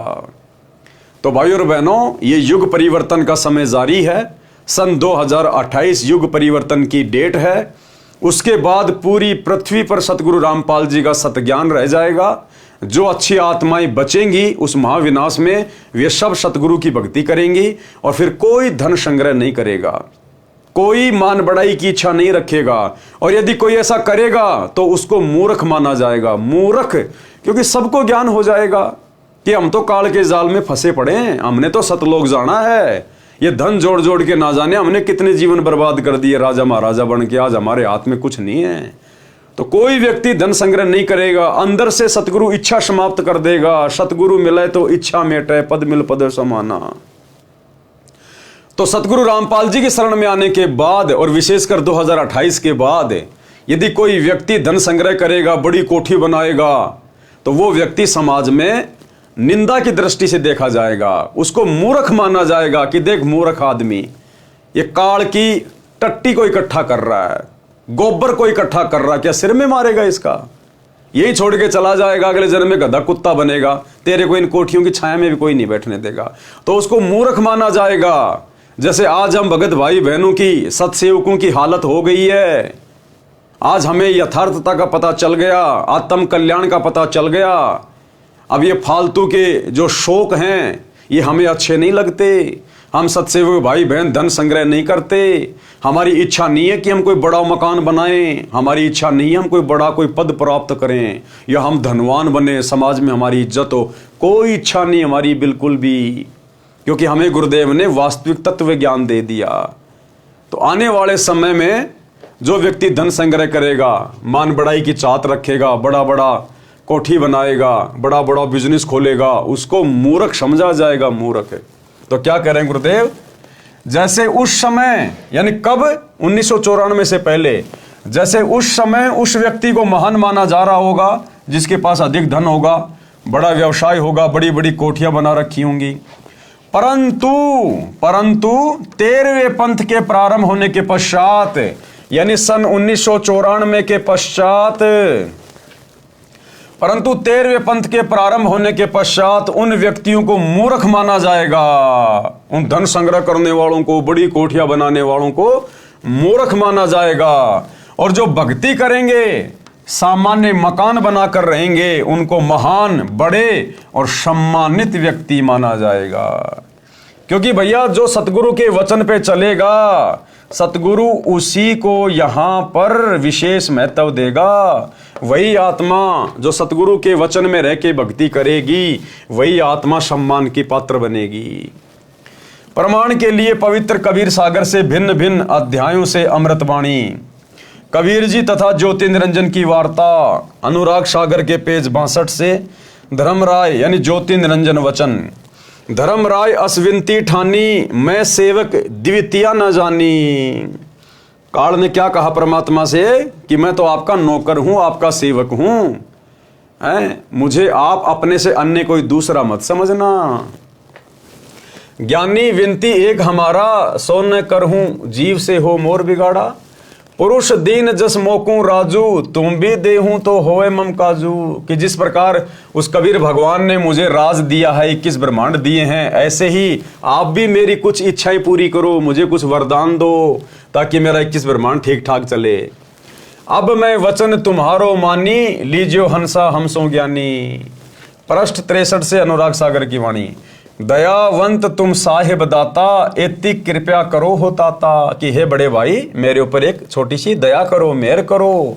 तो भाई और बहनों, ये युग परिवर्तन का समय जारी है। सन 2028 युग परिवर्तन की डेट है। उसके बाद पूरी पृथ्वी पर सतगुरु रामपाल जी का सतज्ञान रह जाएगा। जो अच्छी आत्माएं बचेंगी उस महाविनाश में, वे सब सतगुरु की भक्ति करेंगी और फिर कोई धन संग्रह नहीं करेगा, कोई मान बढ़ाई की इच्छा नहीं रखेगा। और यदि कोई ऐसा करेगा तो उसको मूर्ख माना जाएगा। मूर्ख क्योंकि सबको ज्ञान हो जाएगा कि हम तो काल के जाल में फंसे पड़े हैं, हमने तो सतलोक जाना है। ये धन जोड़ जोड़ के ना जाने हमने कितने जीवन बर्बाद कर दिए राजा महाराजा बन के, आज हमारे हाथ में कुछ नहीं है। तो कोई व्यक्ति धन संग्रह नहीं करेगा, अंदर से सतगुरु इच्छा समाप्त कर देगा। सतगुरु मिले तो इच्छा मेटे, पद मिल पद समाना। तो सतगुरु रामपाल जी की शरण में आने के बाद और विशेषकर 2028 के बाद यदि कोई व्यक्ति धन संग्रह करेगा, बड़ी कोठी बनाएगा, तो वो व्यक्ति समाज में निंदा की दृष्टि से देखा जाएगा, उसको मूर्ख माना जाएगा कि देख मूर्ख आदमी, ये काल की टट्टी को इकट्ठा कर रहा है, गोबर को इकट्ठा कर रहा है, क्या सिर में मारेगा इसका? यही छोड़ के चला जाएगा, अगले जन्म में गधा कुत्ता बनेगा, तेरे को इन कोठियों की छाया में भी कोई नहीं बैठने देगा। तो उसको मूर्ख माना जाएगा। जैसे आज हम भगत भाई बहनों की, सतसेवकों की हालत हो गई है। आज हमें यथार्थता का पता चल गया, आत्म कल्याण का पता चल गया। अब ये फालतू के जो शौक हैं ये हमें अच्छे नहीं लगते। हम सत्सेवक भाई बहन धन संग्रह नहीं करते। हमारी इच्छा नहीं है कि हम कोई बड़ा मकान बनाएं, हमारी इच्छा नहीं है हम कोई बड़ा कोई पद प्राप्त करें या हम धनवान बने, समाज में हमारी इज्जत हो। कोई इच्छा नहीं हमारी बिल्कुल भी, क्योंकि हमें गुरुदेव ने वास्तविक तत्व ज्ञान दे दिया। तो आने वाले समय में जो व्यक्ति धन संग्रह करेगा, मान बढ़ाई की चाहत रखेगा, बड़ा बड़ा कोठी बनाएगा, बड़ा बड़ा बिजनेस खोलेगा, उसको मूर्ख समझा जाएगा, मूर्ख है। तो क्या करें गुरुदेव, जैसे उस समय यानी कब 1994 से पहले, जैसे उस समय उस व्यक्ति को महान माना जा रहा होगा जिसके पास अधिक धन होगा, बड़ा व्यवसाय होगा, बड़ी बड़ी कोठियां बना रखी होंगी। परंतु 13वें पंथ के प्रारंभ होने के पश्चात यानी सन 1994 के पश्चात, परंतु 13वें पंथ के प्रारंभ होने के पश्चात उन व्यक्तियों को मूर्ख माना जाएगा। उन धन संग्रह करने वालों को, बड़ी कोठियां बनाने वालों को मूर्ख माना जाएगा। और जो भक्ति करेंगे, सामान्य मकान बनाकर रहेंगे, उनको महान, बड़े और सम्मानित व्यक्ति माना जाएगा। क्योंकि भैया जो सतगुरु के वचन पे चलेगा, सतगुरु उसी को यहां पर विशेष महत्व देगा। वही आत्मा जो सतगुरु के वचन में रह के भक्ति करेगी, वही आत्मा सम्मान की पात्र बनेगी। प्रमाण के लिए पवित्र कबीर सागर से भिन्न भिन्न अध्यायों से अमृतवाणी, कबीर जी तथा ज्योति निरंजन की वार्ता, अनुराग सागर के पेज 62 से धर्मराय यानी ज्योति निरंजन वचन, धर्मराय असविनती ठानी, मैं सेवक द्वितीया न जानी। काल ने क्या कहा परमात्मा से कि मैं तो आपका नौकर हूं, आपका सेवक हूं, हैं, मुझे आप अपने से अन्य कोई दूसरा मत समझना। ज्ञानी विनती एक हमारा, सो न करहूं जीव से हो मोर बिगाड़ा। पुरुष दीन जस मोकू राजू, तुम भी देहूं तो होए मम काजू। कि जिस प्रकार उस कबीर भगवान ने मुझे राज दिया है, 21 ब्रह्मांड दिए हैं, ऐसे ही आप भी मेरी कुछ इच्छाएं पूरी करो, मुझे कुछ वरदान दो ताकि मेरा 21 ब्रह्मांड ठीक ठाक चले। अब मैं वचन तुम्हारो मानी, लीजियो हंसा हमसो ज्ञानी। पृष्ठ 63 से अनुराग सागर की वाणी, दयावंत तुम साहिब दाता, इतनी कृपया करो हो ताता। कि हे बड़े भाई, मेरे ऊपर एक छोटी सी दया करो, मेहर करो।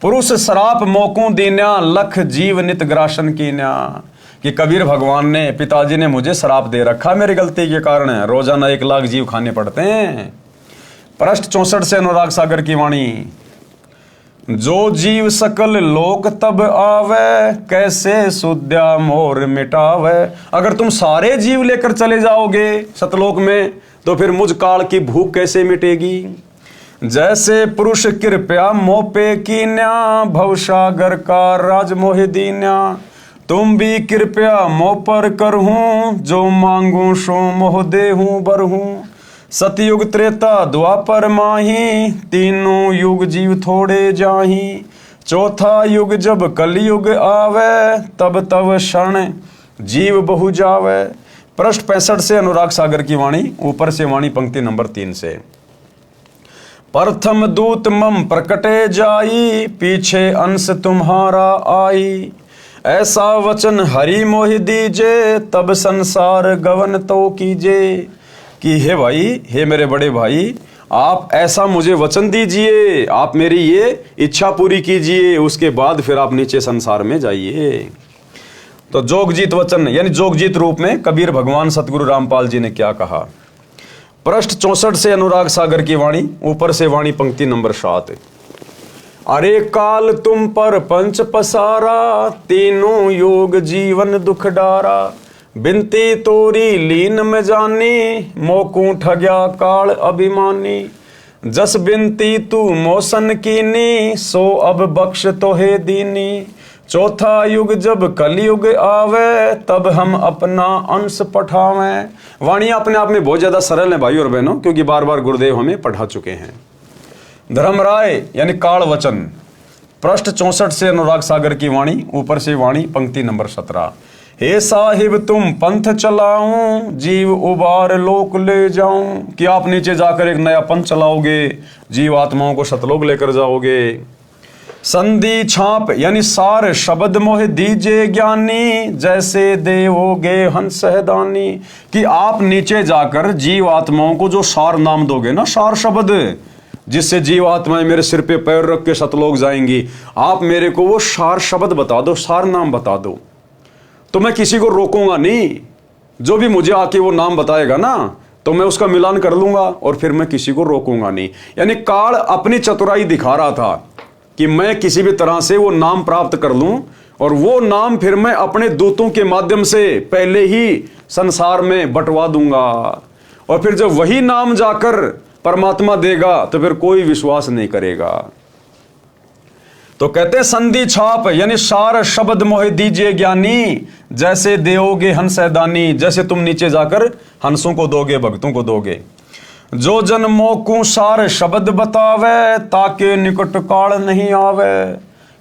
पुरुष शराप मोकू दीन्या, लख जीव नित ग्रासन कीन्या। कि कबीर भगवान ने, पिताजी ने मुझे शराप दे रखा मेरी गलती के कारण, रोजाना 1 लाख जीव खाने पड़ते हैं। पृष्ठ 64 से अनुराग सागर की वाणी, जो जीव सकल लोक तब आवे, कैसे सुद्या मोर मिटावे। अगर तुम सारे जीव लेकर चले जाओगे सतलोक में, तो फिर मुझ काल की भूख कैसे मिटेगी। जैसे पुरुष कृपया मोपे कीन्या, भवसागर का राज मोहि दीन्या। तुम भी कृपया मोह पर करहूं, जो मांगू सो मोह देहूं बरहूं। सतयुग त्रेता द्वापर माही, तीनों युग जीव थोड़े जाही। चौथा युग जब कलयुग आवे, तब तब क्षण जीव बहु जावे। पृष्ठ 65 से अनुराग सागर की वाणी, ऊपर से वाणी पंक्ति नंबर 3 से। प्रथम दूत मम प्रकटे जाई, पीछे अंश तुम्हारा आई। ऐसा वचन हरि मोहि दीजे, तब संसार गवन तो कीजे। कि हे भाई, हे मेरे बड़े भाई, आप ऐसा मुझे वचन दीजिए, आप मेरी ये इच्छा पूरी कीजिए, उसके बाद फिर आप नीचे संसार में जाइए। तो जोगजीत वचन यानी जोगजीत रूप में कबीर भगवान सतगुरु रामपाल जी ने क्या कहा। पृष्ठ 64 से अनुराग सागर की वाणी, ऊपर से वाणी पंक्ति नंबर 7। अरे काल तुम पर पंच पसारा, तीनों योग जीवन दुख डारा। बिनती तोरी लीन में जानी, मोकू ठग्या काल अभिमानी। जस बिनती तू मोसन कीनी, सो अब बख्श तोहे दीनी। चौथा युग जब कलयुग आवे, तब हम अपना अंश पठावें। वाणी अपने आप में बहुत ज्यादा सरल है भाई और बहनों, क्योंकि बार बार गुरुदेव हमें पढ़ा चुके हैं। धर्मराय यानी काल वचन, पृष्ठ 64 से अनुराग सागर की वाणी, ऊपर से वाणी पंक्ति नंबर 17। हे साहिब तुम पंथ चलाऊं, जीव उबार लोक ले जाऊं। कि आप नीचे जाकर एक नया पंथ चलाओगे, जीव आत्माओं को सतलोक लेकर जाओगे। संधि छाप यानी सार शब्द मोह दीजे ज्ञानी, जैसे देवोगे हंस दानी। कि आप नीचे जाकर जीव आत्माओं को जो सार नाम दोगे ना, सार शब्द, जिससे जीव आत्माएं मेरे सिर पे पैर रख के सतलोक जाएंगी, आप मेरे को वो सार शब्द बता दो, सार नाम बता दो, तो मैं किसी को रोकूंगा नहीं। जो भी मुझे आके वो नाम बताएगा ना, तो मैं उसका मिलान कर लूंगा और फिर मैं किसी को रोकूंगा नहीं। यानी काल अपनी चतुराई दिखा रहा था कि मैं किसी भी तरह से वो नाम प्राप्त कर लूं, और वो नाम फिर मैं अपने दूतों के माध्यम से पहले ही संसार में बंटवा दूंगा, और फिर जब वही नाम जाकर परमात्मा देगा तो फिर कोई विश्वास नहीं करेगा। तो कहते हैं संधि छाप यानी सार शब्द मोह दीजिए ज्ञानी, जैसे देओगे हंस दानी। जैसे तुम नीचे जाकर हंसों को दोगे, भक्तों को दोगे। जो जन मोकू सार शब्द बतावे, ताके निकट काल नहीं आवे।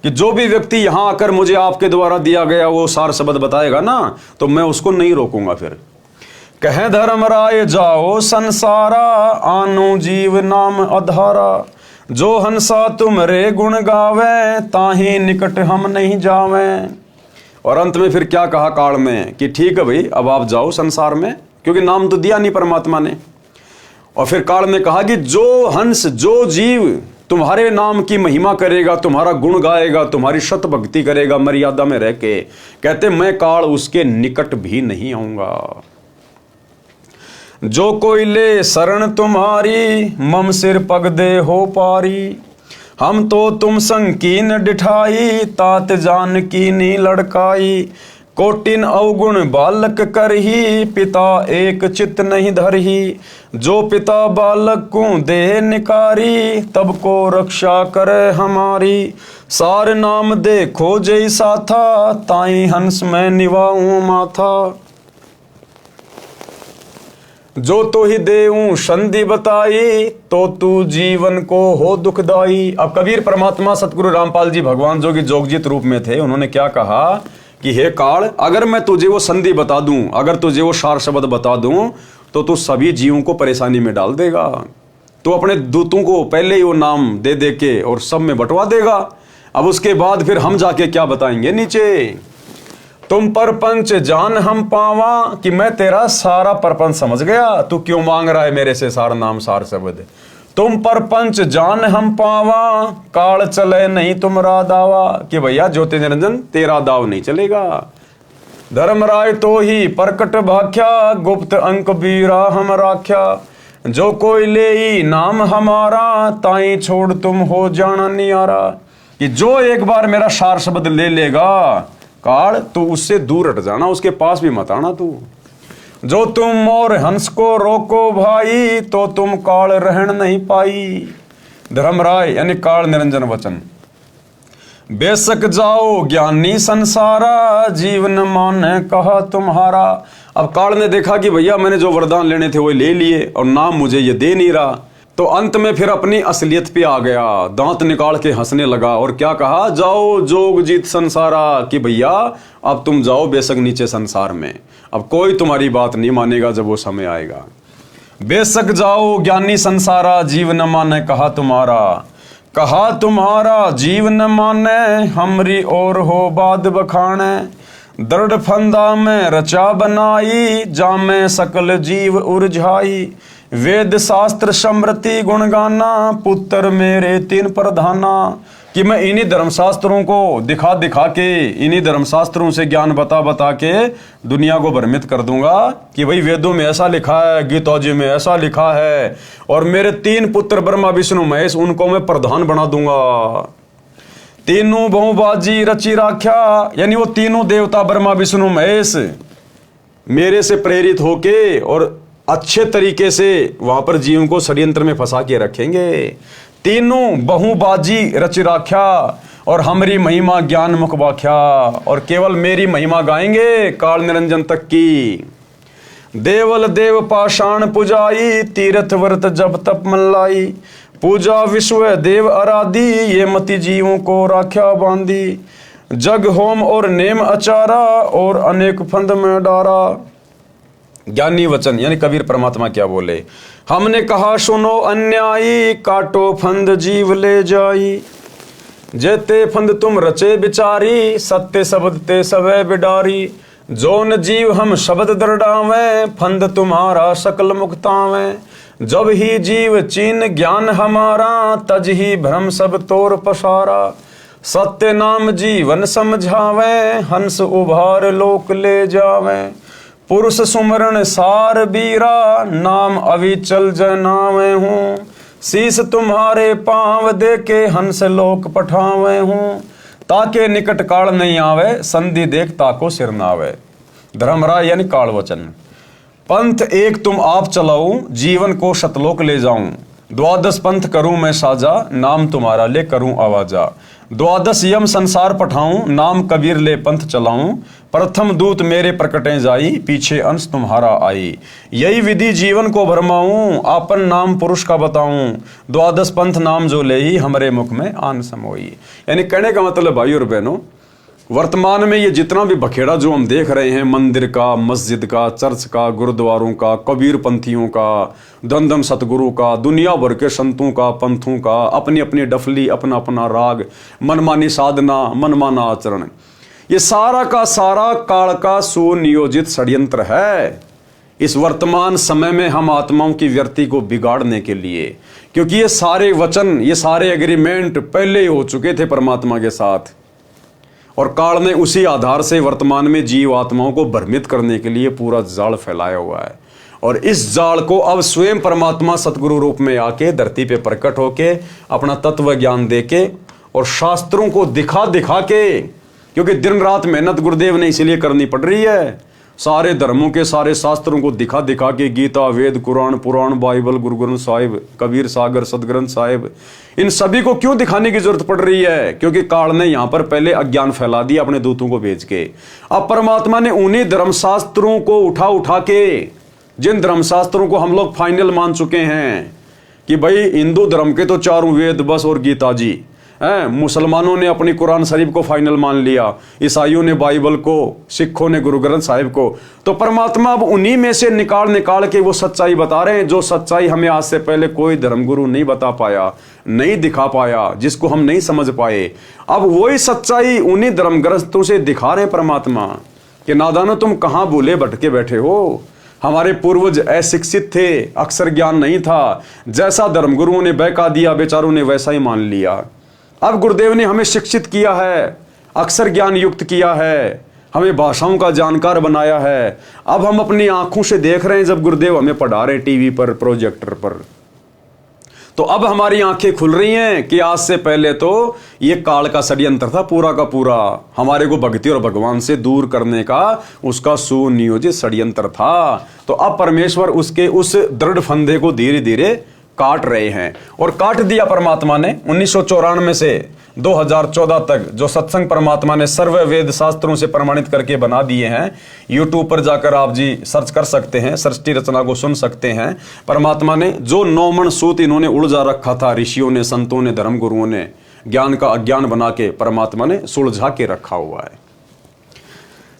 कि जो भी व्यक्ति यहां आकर मुझे आपके द्वारा दिया गया वो सार शब्द बताएगा ना, तो मैं उसको नहीं रोकूंगा। फिर कहे धर्म राय जाओ संसारा, आनो जीव नाम अधारा। जो हंसा तुमरे गुण गावे, ताही निकट हम नहीं जावे। और अंत में फिर क्या कहा काल में कि ठीक है भाई, अब आप जाओ संसार में, क्योंकि नाम तो दिया नहीं परमात्मा ने। और फिर काल ने कहा कि जो हंस, जो जीव तुम्हारे नाम की महिमा करेगा, तुम्हारा गुण गाएगा, तुम्हारी शत भक्ति करेगा मर्यादा में रह के, कहते मैं काल उसके निकट भी नहीं आऊंगा। जो कोई ले शरण तुम्हारी, मम सिर पग दे हो पारी। हम तो तुम संकीन डिठाई, तात जान की नी लड़काई। कोटिन अवगुण बालक करही, पिता एक चित नहीं धरही। जो पिता बालक को दे निकारी, तब को रक्षा करे हमारी। सार नाम देखो जैसा था, ताई हंस में निवाऊं माथा। जो तो ही देऊं संधि बताई, तो तू जीवन को हो दुखदाई। अब कबीर परमात्मा सतगुरु रामपाल जी भगवान जो कि जोगजित रूप में थे, उन्होंने क्या कहा कि हे काल, अगर मैं तुझे वो संधि बता दूं, अगर तुझे वो सार शब्द बता दूं, तो तू सभी जीवों को परेशानी में डाल देगा। तो अपने दूतों को पहले ही वो नाम दे दे के और सब में बंटवा देगा। अब उसके बाद फिर हम जाके क्या बताएंगे नीचे, तुम परपंच जान हम पावा। कि मैं तेरा सारा परपंच समझ गया, तू क्यों मांग रहा है मेरे से सार नाम सार शब्द। तुम परपंच जान हम पावा, काल चले नहीं तुमरा दावा। कि भैया ज्योति निरंजन तेरा दाव नहीं चलेगा। धर्मराय तो ही प्रकट भाख्या, गुप्त अंक बीरा हम राख्या। जो कोई ले ही नाम हमारा, ताई छोड़ तुम हो जाना नियारा। कि जो एक बार मेरा सार शब्द ले लेगा काल, तो उससे दूर हट जाना, उसके पास भी मत आना तू। जो तुम और हंस को रोको भाई, तो तुम काल रहन नहीं पाई। धर्मराय यानी काल निरंजन वचन। बेशक जाओ ज्ञानी संसारा, जीवन माने कहा तुम्हारा। अब काल ने देखा कि भैया मैंने जो वरदान लेने थे वो ले लिए, और नाम मुझे ये दे नहीं रहा, तो अंत में फिर अपनी असलियत पे आ गया, दांत निकाल के हंसने लगा। और क्या कहा, जाओ जोग जीत संसारा। कि भैया अब तुम जाओ बेशक नीचे संसार में, अब कोई तुम्हारी बात नहीं मानेगा जब वो समय आएगा। बेशक जाओ ज्ञानी संसारा, जीव न माने कहा तुम्हारा। कहा तुम्हारा जीव न माने, हमरी और हो बाद बखाने। दृढ़ फंदा में रचा बनाई, जामे सकल जीव उरझाई। वेद शास्त्र समृति गुण गाना, पुत्र मेरे तीन प्रधाना। कि मैं इन्हीं धर्मशास्त्रों को दिखा दिखा के, इन्हीं धर्मशास्त्रों से ज्ञान बता बता के दुनिया को भ्रमित कर दूंगा कि भाई वेदों में ऐसा लिखा है, गीता जी में ऐसा लिखा है, और मेरे तीन पुत्र ब्रह्मा विष्णु महेश, उनको मैं प्रधान बना दूंगा। तीनों बहुबाजी रची राख्या, यानी वो तीनों देवता ब्रह्मा विष्णु महेश मेरे से प्रेरित होके और अच्छे तरीके से वहां पर जीवों को षड्यंत्र में फंसा के रखेंगे। तीनों बहुबाजी रच राख्या, और हमारी महिमा ज्ञान मुख वाख्या, और केवल मेरी महिमा गाएंगे काल निरंजन तक की। देवल देव पाषाण पुजाई, तीर्थ व्रत जब तप मल्लाई। पूजा विश्व देव आराधी, ये मति जीवों को राख्या बांधी। जग होम और नेम अचारा, और अनेक फंद में डारा। ज्ञानी वचन यानी कबीर परमात्मा क्या बोले, हमने कहा सुनो अन्यायी, काटो फंद जीव ले जाई। जेते फंद तुम रचे बिचारी, सत्य शब्द ते सवै बिडारी। जो न जीव हम शब्द दरडावें, फंद तुम्हारा सकल मुक्तावें। जब ही जीव चीन ज्ञान हमारा, तज ही भ्रम सब तोर पसारा। सत्य नाम जीवन समझावे, हंस उभार लोक ले जावे। पुरुष सुमरण सार बीरा, नाम अविचल जनावे हूँ। शीस तुम्हारे पांव दे के, हंस लोक पठावे हूँ। ताके निकट काल नहीं आवे, संधि देख ताको सिर नावे। धर्मराय यानी काल वचन। पंथ एक तुम आप चलाऊं, जीवन को शतलोक ले जाऊं। द्वादश पंथ करूं मैं साजा, नाम तुम्हारा ले करूं आवाजा। द्वादश यम संसार पठाऊं, नाम कबीर ले पंथ चलाऊं। प्रथम दूत मेरे प्रकटें जाई, पीछे अंश तुम्हारा आई। यही विधि जीवन को भरमाऊं, आपन नाम पुरुष का बताऊं। द्वादश पंथ नाम जो ले ही, हमरे मुख में आन समोई। यानी कहने का मतलब भाई और बहनों, वर्तमान में ये जितना भी बखेड़ा जो हम देख रहे हैं, मंदिर का, मस्जिद का, चर्च का, गुरुद्वारों का, कबीर पंथियों का, दमदम सतगुरु का, दुनिया भर के संतों का, पंथों का, अपनी अपनी डफली, अपना अपना राग, मनमानी साधना, मनमाना आचरण, ये सारा का सारा काल का सुनियोजित षड्यंत्र है इस वर्तमान समय में हम आत्माओं की व्यक्ति को बिगाड़ने के लिए। क्योंकि ये सारे वचन, ये सारे एग्रीमेंट पहले ही हो चुके थे परमात्मा के साथ, और काल ने उसी आधार से वर्तमान में जीव आत्माओं को भ्रमित करने के लिए पूरा जाल फैलाया हुआ है। और इस जाल को अब स्वयं परमात्मा सतगुरु रूप में आके धरती पे प्रकट होके अपना तत्व ज्ञान देके और शास्त्रों को दिखा दिखा के, क्योंकि दिन रात मेहनत गुरुदेव ने इसीलिए करनी पड़ रही है, सारे धर्मों के सारे शास्त्रों को दिखा दिखा के, गीता, वेद, कुरान, पुराण, बाइबल, गुरु ग्रंथ साहिब, कबीर सागर, सदग्रंथ साहिब, इन सभी को क्यों दिखाने की जरूरत पड़ रही है? क्योंकि काल ने यहां पर पहले अज्ञान फैला दिया अपने दूतों को भेज के। अब परमात्मा ने उन्हीं धर्मशास्त्रों को उठा उठा के, जिन धर्मशास्त्रों को हम लोग फाइनल मान चुके हैं कि भाई हिंदू धर्म के तो चारों वेद बस और गीता जी हैं, मुसलमानों ने अपनी कुरान शरीफ को फाइनल मान लिया, ईसाइयों ने बाइबल को, सिखों ने गुरु ग्रंथ साहिब को, तो परमात्मा अब उन्हीं में से निकाल निकाल के वो सच्चाई बता रहे हैं, जो सच्चाई हमें आज से पहले कोई धर्मगुरु नहीं बता पाया, नहीं दिखा पाया, जिसको हम नहीं समझ पाए। अब वही सच्चाई उन्हीं धर्म ग्रंथों से दिखा रहे हैं परमात्मा कि नादानो तुम कहाँ भूले भटके बैठे हो, हमारे पूर्वज अशिक्षित थे, अक्षर ज्ञान नहीं था, जैसा धर्मगुरुओं ने बहका दिया बेचारों ने वैसा ही मान लिया। अब गुरुदेव ने हमें शिक्षित किया है, अक्षर ज्ञान युक्त किया है, हमें भाषाओं का जानकार बनाया है। अब हम अपनी आंखों से देख रहे हैं जब गुरुदेव हमें पढ़ा रहे हैं टीवी पर, प्रोजेक्टर पर, तो अब हमारी आंखें खुल रही हैं कि आज से पहले तो ये काल का षड्यंत्र था पूरा का पूरा, हमारे को भक्ति और भगवान से दूर करने का उसका सुनियोजित षड्यंत्र था। तो अब परमेश्वर उसके उस दृढ़ फंदे को धीरे धीरे काट रहे हैं, और काट दिया परमात्मा ने 1994 से 2014 तक। जो सत्संग परमात्मा ने सर्व वेद शास्त्रों से प्रमाणित करके बना दिए हैं, यूट्यूब पर जाकर आप जी सर्च कर सकते हैं, सृष्टि रचना को सुन सकते हैं। परमात्मा ने जो 9 मन सूत इन्होंने उलझा रखा था, ऋषियों ने, संतों ने, धर्मगुरुओं ने ज्ञान का अज्ञान बना के परमात्मा ने सुलझा के रखा हुआ है।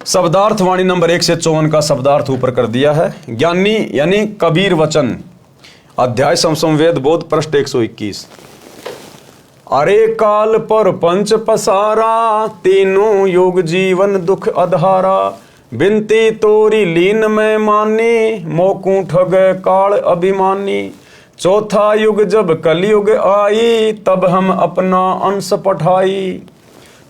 शब्दार्थ वाणी नंबर 1 से 54 का शब्दार्थ ऊपर कर दिया है। ज्ञानी यानी कबीर वचन, अध्याय समवेद बोध, पृष्ठ 121। अरे काल पर पंच पसारा, तीनों युग जीवन दुख अधारा। बिनती तोरी लीन में मानी, मोकू ठग काल अभिमानी। चौथा युग जब कलयुग आई, तब हम अपना अंश पठाई।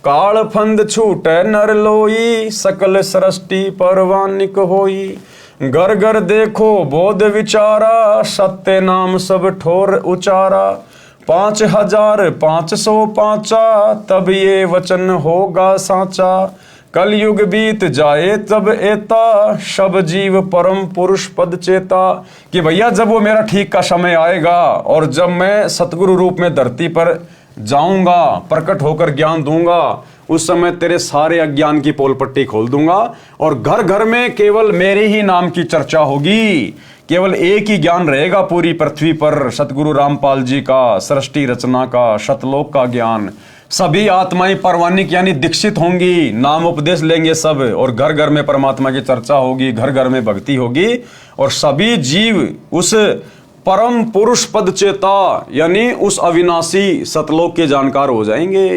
काल फंद छूटे नर लोई, सकल सृष्टि परवानिक होई। घर घर देखो बोध विचारा, सत्य नाम सब ठोर उचारा। 5505 तब ये वचन होगा साचा। कलयुग बीत जाए तब एता, सब जीव परम पुरुष पद चेता। कि भैया जब वो मेरा ठीक का समय आएगा और जब मैं सतगुरु रूप में धरती पर जाऊंगा, प्रकट होकर ज्ञान दूंगा, उस समय तेरे सारे अज्ञान की पोल पट्टी खोल दूंगा और घर घर में केवल मेरे ही नाम की चर्चा होगी। केवल एक ही ज्ञान रहेगा पूरी पृथ्वी पर, सतगुरु रामपाल जी का, सृष्टि रचना का, शतलोक का ज्ञान। सभी आत्माएं परवानिक यानी दीक्षित होंगी, नाम उपदेश लेंगे सब, और घर घर में परमात्मा की चर्चा होगी, घर घर में भक्ति होगी, और सभी जीव उस परम पुरुष पद चेता, यानी उस अविनाशी सतलोक के जानकार हो जाएंगे।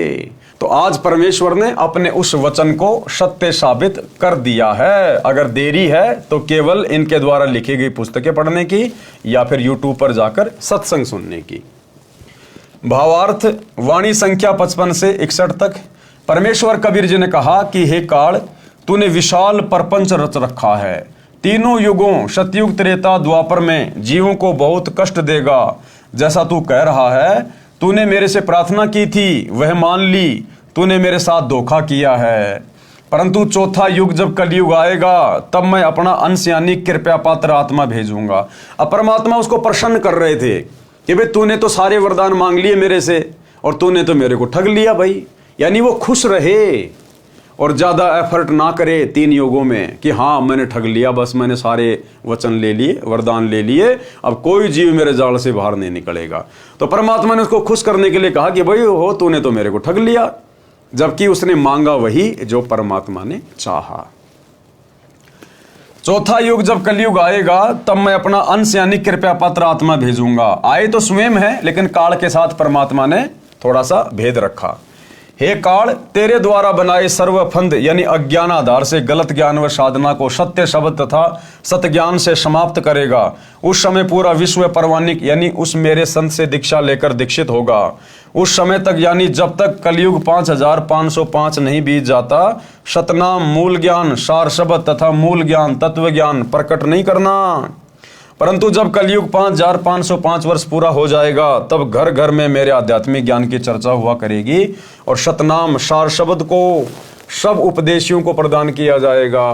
तो आज परमेश्वर ने अपने उस वचन को सत्य साबित कर दिया है। अगर देरी है तो केवल इनके द्वारा लिखी गई पुस्तकें पढ़ने की या फिर यूट्यूब पर जाकर सत्संग सुनने की। भावार्थ वाणी संख्या 55 से 61 तक। परमेश्वर कबीर जी ने कहा कि हे काल, तूने विशाल प्रपंच रच रखा है। तीनों युगों सतयुग त्रेता द्वापर में जीवों को बहुत कष्ट देगा। जैसा तू कह रहा है, तूने मेरे से प्रार्थना की थी वह मान ली, तूने मेरे साथ धोखा किया है। परंतु चौथा युग जब कलयुग आएगा तब मैं अपना अंश यानी कृपया पात्र आत्मा भेजूंगा। अब परमात्मा उसको प्रसन्न कर रहे थे कि भाई तूने तो सारे वरदान मांग लिए मेरे से और तूने तो मेरे को ठग लिया भाई। यानी वो खुश रहे और ज़्यादा एफर्ट ना करे 3 युगों में कि हाँ मैंने ठग लिया, बस मैंने सारे वचन ले लिए, वरदान ले लिए, अब कोई जीव मेरे जाल से बाहर नहीं निकलेगा। तो परमात्मा ने उसको खुश करने के लिए कहा कि भाई हो तूने तो मेरे को ठग लिया, जबकि उसने मांगा वही जो परमात्मा ने चाहा। चौथा युग जब कलयुग आएगा तब मैं अपना अंश यानी कृपया पात्र आत्मा भेजूंगा। आए तो स्वयं है, लेकिन काल के साथ परमात्मा ने थोड़ा सा भेद रखा। हे काल, तेरे द्वारा बनाए सर्व फंद यानी अज्ञान आधार से गलत ज्ञान व साधना को सत्य शब्द तथा सत्य ज्ञान से समाप्त करेगा। उस समय पूरा विश्व परवानिक यानी उस मेरे संत से दीक्षा लेकर दीक्षित होगा। उस समय तक यानी जब तक कलयुग 5505 नहीं बीत जाता, सतनाम मूल ज्ञान सार शब्द तथा मूल ज्ञान तत्व ज्ञान प्रकट नहीं करना। परंतु जब कलयुग 5505 वर्ष पूरा हो जाएगा तब घर घर में मेरे आध्यात्मिक ज्ञान की चर्चा हुआ करेगी और सतनाम सार शब्द को सब उपदेशियों को प्रदान किया जाएगा।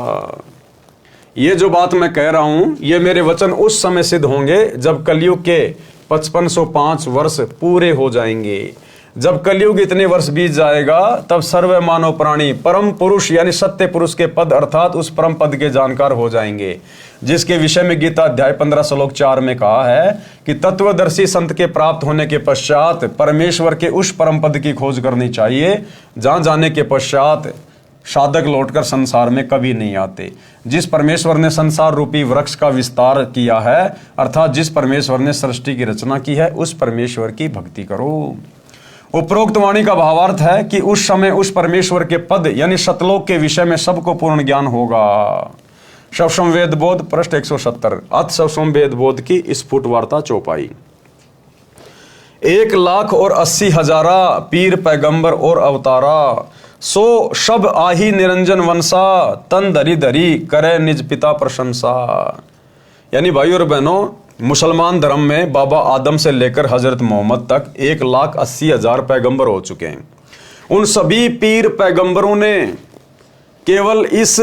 ये जो बात मैं कह रहा हूं, ये मेरे वचन उस समय सिद्ध होंगे जब कलयुग के 5505 वर्ष पूरे हो जाएंगे। जब कलयुग इतने वर्ष बीत जाएगा तब सर्व मानव प्राणी परम पुरुष यानी सत्य पुरुष के पद अर्थात उस परम पद के जानकार हो जाएंगे, जिसके विषय में गीता अध्याय 15 श्लोक 4 में कहा है कि तत्वदर्शी संत के प्राप्त होने के पश्चात परमेश्वर के उस परम पद की खोज करनी चाहिए जहां जाने के पश्चात साधक लौटकर संसार में कभी नहीं आते। जिस परमेश्वर ने संसार रूपी वृक्ष का विस्तार किया है, अर्थात जिस परमेश्वर ने सृष्टि की रचना की है, उस परमेश्वर की भक्ति करो। उपरोक्त वाणी का भावार्थ है कि उस समय उस परमेश्वर के पद यानी सतलोक के विषय में सबको पूर्ण ज्ञान होगा। शवसम वेद बोध पृष्ठ 170। अथ शवसम वेद बोध की स्फुट वार्ता चौपाई। 1,80,000 पीर पैगंबर और अवतारा, सो सब आही निरंजन वंशा, तन धरी धरी करे निज पिता प्रशंसा। यानी भाई और बहनों, मुसलमान धर्म में बाबा आदम से लेकर हजरत मोहम्मद तक 1,80,000 पैगंबर हो चुके हैं। उन सभी पीर पैगंबरों ने केवल इस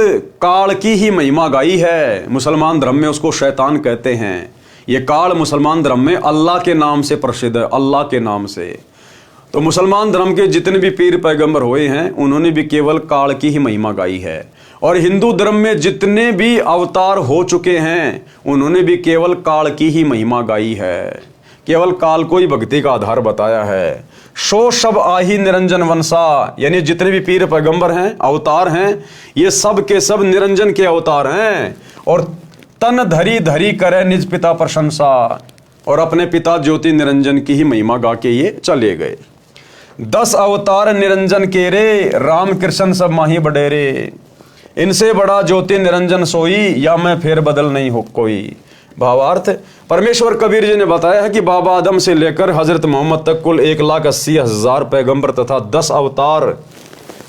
काल की ही महिमा गाई है। मुसलमान धर्म में उसको शैतान कहते हैं। ये काल मुसलमान धर्म में अल्लाह के नाम से प्रसिद्ध है, अल्लाह के नाम से। तो मुसलमान धर्म के जितने भी पीर पैगंबर हुए हैं उन्होंने भी केवल काल की ही महिमा गाई है। और हिंदू धर्म में जितने भी अवतार हो चुके हैं उन्होंने भी केवल काल की ही महिमा गाई है, केवल काल को ही भक्ति का आधार बताया है। सो सब आही निरंजन वंशा, यानी जितने भी पीर पैगंबर हैं, अवतार हैं, ये सब के सब निरंजन के अवतार हैं। और तन धरी धरी करे निज पिता प्रशंसा, और अपने पिता ज्योति निरंजन की ही महिमा गा के ये चले गए। 10 अवतार निरंजन के रे, राम कृष्ण सब माही बडेरे। इनसे बड़ा ज्योति निरंजन सोई, या मैं फेर बदल नहीं हो कोई। भावार्थ, परमेश्वर कबीर जी ने बताया है कि बाबा आदम से लेकर हजरत मोहम्मद तक कुल 1,80,000 पैगंबर तथा 10 अवतार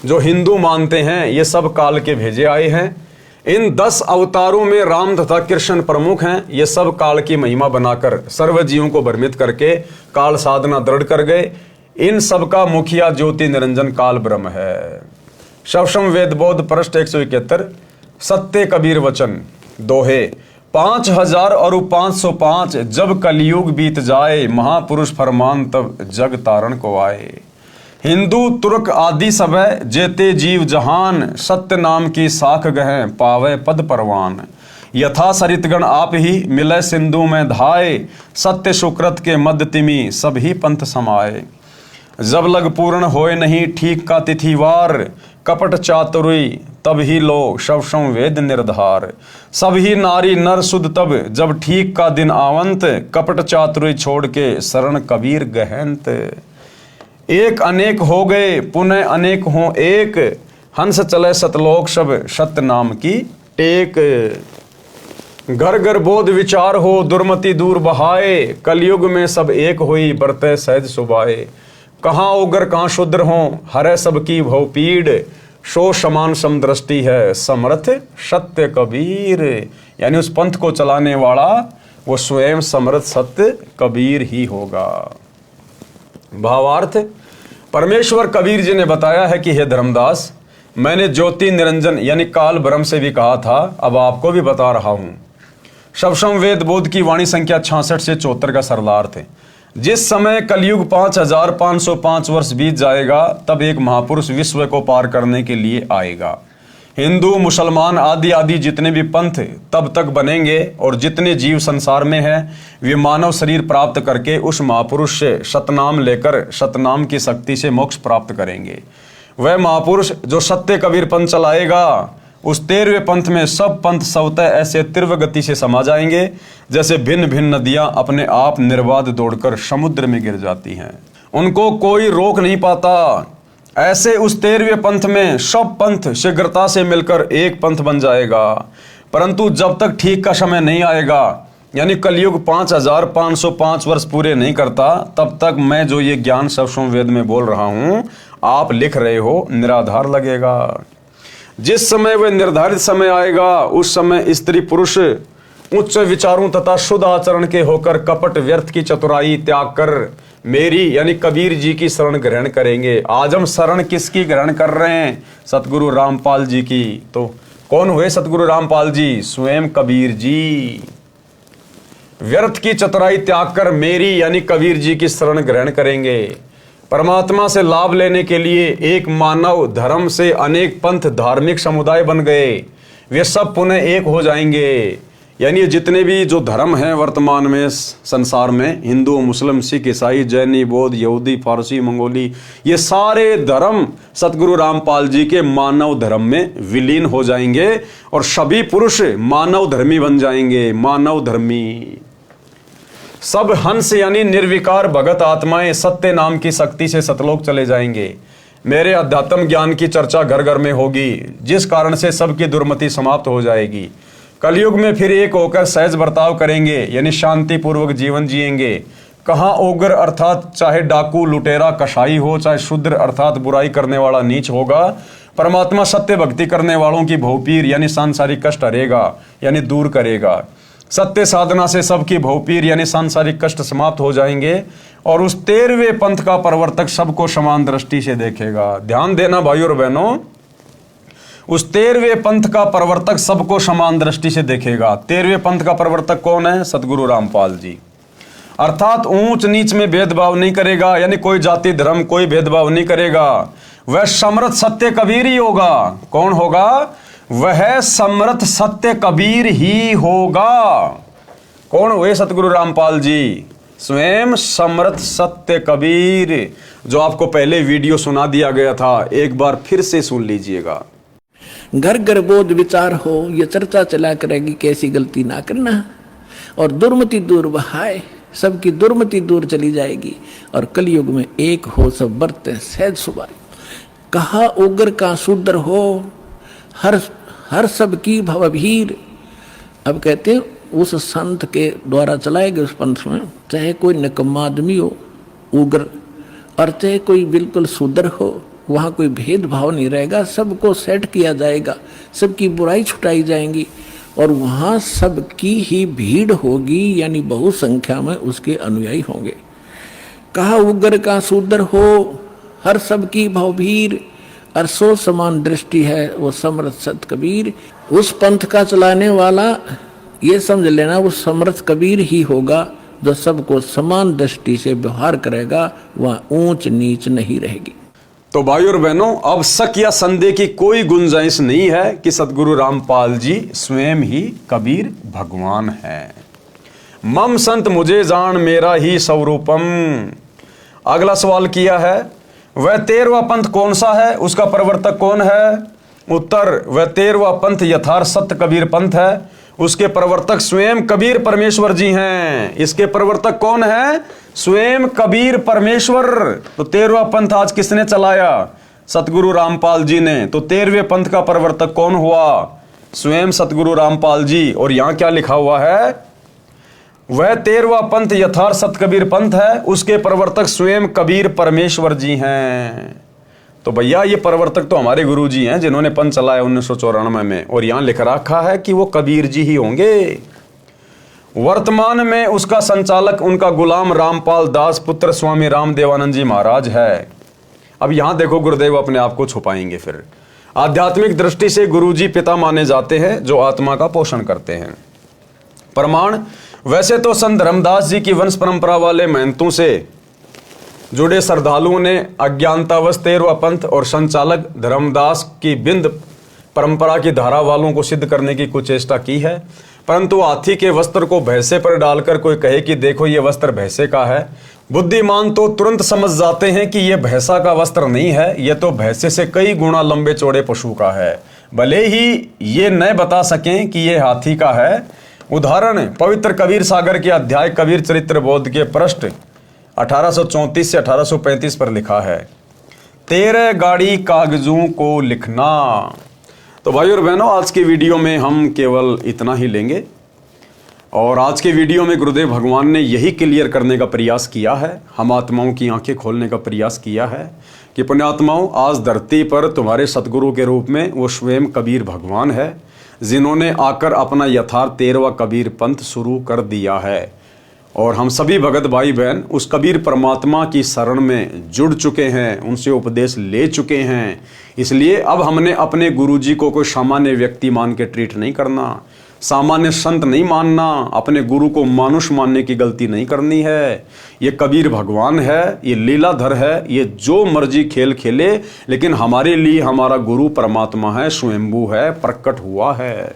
जो हिंदू मानते हैं ये सब काल के भेजे आए हैं। इन 10 अवतारों में राम तथा कृष्ण प्रमुख हैं। ये सब काल की महिमा बनाकर सर्व जीवों को भ्रमित करके काल साधना दृढ़ कर गए। इन सब का मुखिया ज्योति निरंजन काल ब्रह्म है। शवसम वेद बोध पृष्ठ 171। सत्य कबीर वचन दोहे 5,000 और 505 जब कलयुग बीत जाए, महापुरुष फरमान तब जग तारण को आए। हिंदू तुर्क आदि सब जेते जीव जहान, सत्य नाम की साख गहें पावे पद परवान। यथा सरितगण आप ही मिले सिंधु में धाए, सत्य सुकृत के मध्य तिमी सभी पंथ समाये। जब लग पूर्ण होए नहीं ठीक का तिथिवार, कपट चातुरी तब ही लो शव संवेद निर्धार। सब ही नारी नर सुध तब जब ठीक का दिन आवंत, कपट चातुरी छोड़ के शरण कबीर गहंत। एक अनेक हो गए पुनः अनेक हों एक, हंस चले सतलोक सब सत्य नाम की टेक। घर घर बोध विचार हो दुर्मति दूर बहाए, कलयुग में सब एक होई बरते सहज सुबाए। कहाँ उगर कहाँ शूद्र हो हरे सबकी भव पीड़, शो समान समदृष्टि है समर्थ सत्य कबीर। यानी उस पंथ को चलाने वाला वो स्वयं समर्थ सत्य कबीर ही होगा। भावार्थ, परमेश्वर कबीर जी ने बताया है कि हे धर्मदास, मैंने ज्योति निरंजन यानी काल ब्रह्म से भी कहा था, अब आपको भी बता रहा हूं। शवसम वेद बोध की वाणी संख्या 66 से 74 का सरलार्थ है। जिस समय कलयुग 5505 वर्ष बीत जाएगा, तब एक महापुरुष विश्व को पार करने के लिए आएगा। हिंदू मुसलमान आदि आदि जितने भी पंथ तब तक बनेंगे, और जितने जीव संसार में हैं वे मानव शरीर प्राप्त करके उस महापुरुष से सतनाम लेकर सतनाम की शक्ति से मोक्ष प्राप्त करेंगे। वह महापुरुष जो सत्य कबीर पंथ चलाएगा, उस 13वें पंथ में सब पंथ स्वतः ऐसे तीव्र गति से समा जाएंगे जैसे भिन्न भिन्न नदियां अपने आप निर्बाध दौड़कर समुद्र में गिर जाती हैं। उनको कोई रोक नहीं पाता। ऐसे उस 13वें पंथ में सब पंथ शीघ्रता से मिलकर एक पंथ बन जाएगा। परंतु जब तक ठीक का समय नहीं आएगा, यानी कलयुग 5505 वर्ष पूरे नहीं करता, तब तक मैं जो ये ज्ञान शवसम वेद में बोल रहा हूं, आप लिख रहे हो, निराधार लगेगा। जिस समय वह निर्धारित समय आएगा, उस समय स्त्री पुरुष उच्च विचारों तथा शुद्ध आचरण के होकर कपट व्यर्थ की चतुराई त्याग कर मेरी यानी कबीर जी की शरण ग्रहण करेंगे। आज हम शरण किसकी ग्रहण कर रहे हैं? सतगुरु रामपाल जी की। तो कौन हुए सतगुरु रामपाल जी? स्वयं कबीर जी। व्यर्थ की चतुराई त्याग कर मेरी यानी कबीर जी की शरण ग्रहण करेंगे। परमात्मा से लाभ लेने के लिए एक मानव धर्म से अनेक पंथ धार्मिक समुदाय बन गए, वे सब पुनः एक हो जाएंगे। यानी जितने भी जो धर्म हैं वर्तमान में संसार में, हिंदू मुस्लिम सिख ईसाई जैनी बौद्ध यहूदी फारसी मंगोली, ये सारे धर्म सतगुरु रामपाल जी के मानव धर्म में विलीन हो जाएंगे और सभी पुरुष मानव धर्मी बन जाएंगे। मानव धर्मी सब हंस यानी निर्विकार भगत आत्माएं सत्य नाम की शक्ति से सतलोक चले जाएंगे। मेरे अध्यात्म ज्ञान की चर्चा घर घर में होगी, जिस कारण से सबकी दुर्मति समाप्त हो जाएगी। कलयुग में फिर एक होकर सहज बर्ताव करेंगे, यानी शांति पूर्वक जीवन जिएंगे। कहाँ उग्र अर्थात चाहे डाकू लुटेरा कसाई हो, चाहे शूद्र अर्थात बुराई करने वाला नीच होगा, परमात्मा सत्य भक्ति करने वालों की भवपीर यानी सांसारिक कष्ट हरेगा यानी दूर करेगा। सत्य साधना से सबकी भवपीर यानी सांसारिक कष्ट समाप्त हो जाएंगे और उस 13वें पंथ का प्रवर्तक सबको समान दृष्टि से देखेगा। ध्यान देना भाइयों और बहनों, उस 13वें पंथ का प्रवर्तक सबको समान दृष्टि से देखेगा। 13वें पंथ का प्रवर्तक कौन है? सतगुरु रामपाल जी। अर्थात ऊंच नीच में भेदभाव नहीं करेगा, यानी कोई जाति धर्म कोई भेदभाव नहीं करेगा। वह समर्थ सत्य कबीर ही होगा। कौन होगा? वह समर्थ सत्य कबीर ही होगा। कौन हुए सतगुरु रामपाल जी? स्वयं समर्थ सत्य कबीर, जो आपको पहले वीडियो सुना दिया गया था, एक बार फिर से सुन लीजिएगा। घर घर बोध विचार हो, ये चर्चा चला करेगी कैसी गलती ना करना, और दुर्मति दूर बहाए, सबकी दुर्मति दूर चली जाएगी और कलयुग में एक हो सब बरते सहज सुबाई। कहा उग्र का शूद्र हो, हर सब की भवभीर। अब कहते हैं उस संत के द्वारा चलाए गए उस पंथ में चाहे कोई निकम्मा आदमी हो उग्र, और चाहे कोई बिल्कुल शूद्र हो, वहाँ कोई भेदभाव नहीं रहेगा, सबको सेट किया जाएगा, सबकी बुराई छुटाई जाएंगी और वहाँ सबकी ही भीड़ होगी, यानी बहु संख्या में उसके अनुयायी होंगे। कहा उग्र का शूद्र हो, हर सबकी भवभीर, और सो समान दृष्टि है वो समर्थ सत कबीर। उस पंथ का चलाने वाला ये समझ लेना वो समर्थ कबीर ही होगा, जो सबको समान दृष्टि से व्यवहार करेगा, वहाँ ऊंच नीच नहीं रहेगी। तो भाइयों और बहनों, अब शक या संदेह की कोई गुंजाइश नहीं है कि सतगुरु रामपाल जी स्वयं ही कबीर भगवान है। मम संत मुझे जान मेरा ही स्वरूपम। अगला सवाल किया है, वह 13वां पंथ कौन सा है, उसका प्रवर्तक कौन है? उत्तर, वह 13वां पंथ यथार्थ सत्य कबीर पंथ है। उसके प्रवर्तक स्वयं कबीर परमेश्वर जी हैं। इसके प्रवर्तक कौन है? स्वयं कबीर परमेश्वर। तो 13वां पंथ आज किसने चलाया? सतगुरु रामपाल जी ने। तो 13वें पंथ का प्रवर्तक कौन हुआ? स्वयं सतगुरु रामपाल जी। और यहां क्या लिखा हुआ है? वह 13वां पंथ यथार्थ सत्य कबीर पंथ है, उसके प्रवर्तक स्वयं कबीर परमेश्वर जी हैं। तो भैया ये प्रवर्तक तो हमारे गुरु जी हैं जिन्होंने पंथ चलाया 1994 में, और यहां लिख रखा है कि वो कबीर जी ही होंगे। वर्तमान में उसका संचालक उनका गुलाम रामपाल दास पुत्र स्वामी रामदेवानंद जी महाराज है। अब यहां देखो गुरुदेव अपने आप को छुपाएंगे। फिर आध्यात्मिक दृष्टि से गुरुजी पिता माने जाते हैं जो आत्मा का पोषण करते हैं। प्रमाण, वैसे तो संत धर्मदास जी की वंश परंपरा वाले महंतों से जुड़े श्रद्धालुओं ने अज्ञानतावश 13वां पंथ और संचालक धर्मदास की बिंद परंपरा की धारा वालों को सिद्ध करने की कुछ चेष्टा की है, परंतु हाथी के वस्त्र को भैंसे पर डालकर कोई कहे कि देखो ये वस्त्र भैंसे का है, बुद्धिमान तो तुरंत समझ जाते हैं कि यह भैंसा का वस्त्र नहीं है, यह तो भैंसे से कई गुना लंबे चौड़े पशु का है, भले ही ये न बता सकें कि यह हाथी का है। उदाहरण, पवित्र कबीर सागर के अध्याय कबीर चरित्र बोध के पृष्ठ 1834 से 1835 पर लिखा है, 13 गाड़ी कागजों को लिखना। तो भाई और बहनों, आज की वीडियो में हम केवल इतना ही लेंगे, और आज के वीडियो में गुरुदेव भगवान ने यही क्लियर करने का प्रयास किया है, हम आत्माओं की आंखें खोलने का प्रयास किया है कि पुण्यात्माओं, आज धरती पर तुम्हारे सतगुरु के रूप में वो स्वयं कबीर भगवान है, जिन्होंने आकर अपना यथार्थ 13वां कबीर पंथ शुरू कर दिया है। और हम सभी भगत भाई बहन उस कबीर परमात्मा की शरण में जुड़ चुके हैं, उनसे उपदेश ले चुके हैं। इसलिए अब हमने अपने गुरुजी को कोई सामान्य व्यक्ति मान के ट्रीट नहीं करना, सामान्य संत नहीं मानना, अपने गुरु को मानुष मानने की गलती नहीं करनी है। ये कबीर भगवान है, ये लीलाधर है, ये जो मर्जी खेल खेले, लेकिन हमारे लिए हमारा गुरु परमात्मा है, स्वयंभू है, प्रकट हुआ है।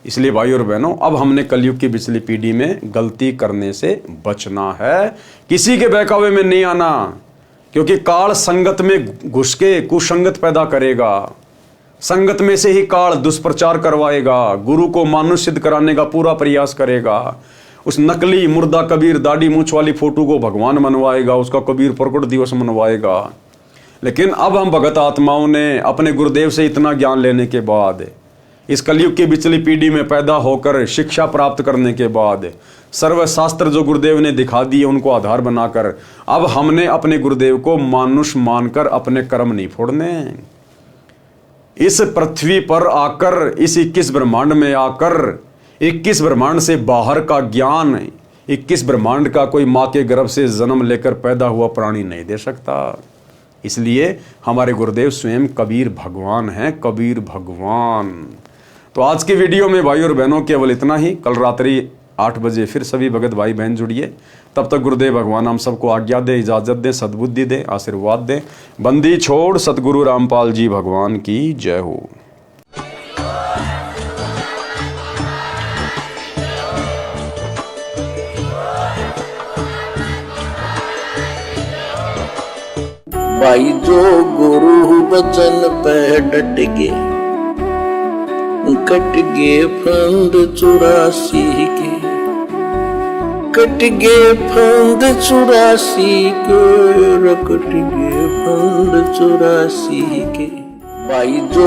इसलिए भाई और बहनों, अब हमने कलयुग की पिछली पीढ़ी में गलती करने से बचना है, किसी के बहकावे में नहीं आना, क्योंकि काल संगत में घुस के कुसंगत पैदा करेगा, संगत में से ही काल दुष्प्रचार करवाएगा, गुरु को मानुष सिद्ध कराने का पूरा प्रयास करेगा, उस नकली मुर्दा कबीर दाढ़ी मूंछ वाली फोटो को भगवान मनवाएगा, उसका कबीर प्रकट दिवस मनवाएगा। लेकिन अब हम भगत आत्माओं ने अपने गुरुदेव से इतना ज्ञान लेने के बाद, इस कलयुग की बिचली पीढ़ी में पैदा होकर शिक्षा प्राप्त करने के बाद, सर्वशास्त्र जो गुरुदेव ने दिखा दिए उनको आधार बनाकर, अब हमने अपने गुरुदेव को मानुष मानकर अपने कर्म नहीं फोड़ने। इस पृथ्वी पर आकर, इस 21 ब्रह्मांड में आकर, 21 ब्रह्मांड से बाहर का ज्ञान, 21 ब्रह्मांड का कोई माँ के गर्भ से जन्म लेकर पैदा हुआ प्राणी नहीं दे सकता। इसलिए हमारे गुरुदेव स्वयं कबीर भगवान हैं, कबीर भगवान। तो आज की वीडियो में भाई और बहनों केवल इतना ही। कल रात्रि 8 बजे फिर सभी भगत भाई बहन जुड़िए। तब तक गुरुदेव भगवान हम सबको आज्ञा दे, इजाजत दे, सद्बुद्धि दे, आशीर्वाद दे। बंदी छोड़ सतगुरु रामपाल जी भगवान की जय हो। भाई जो गुरु वचन पे डट गे, कट गे फंद 84 के, कट गे फंद 84 के, कट गे फंद 84 के। भाई जो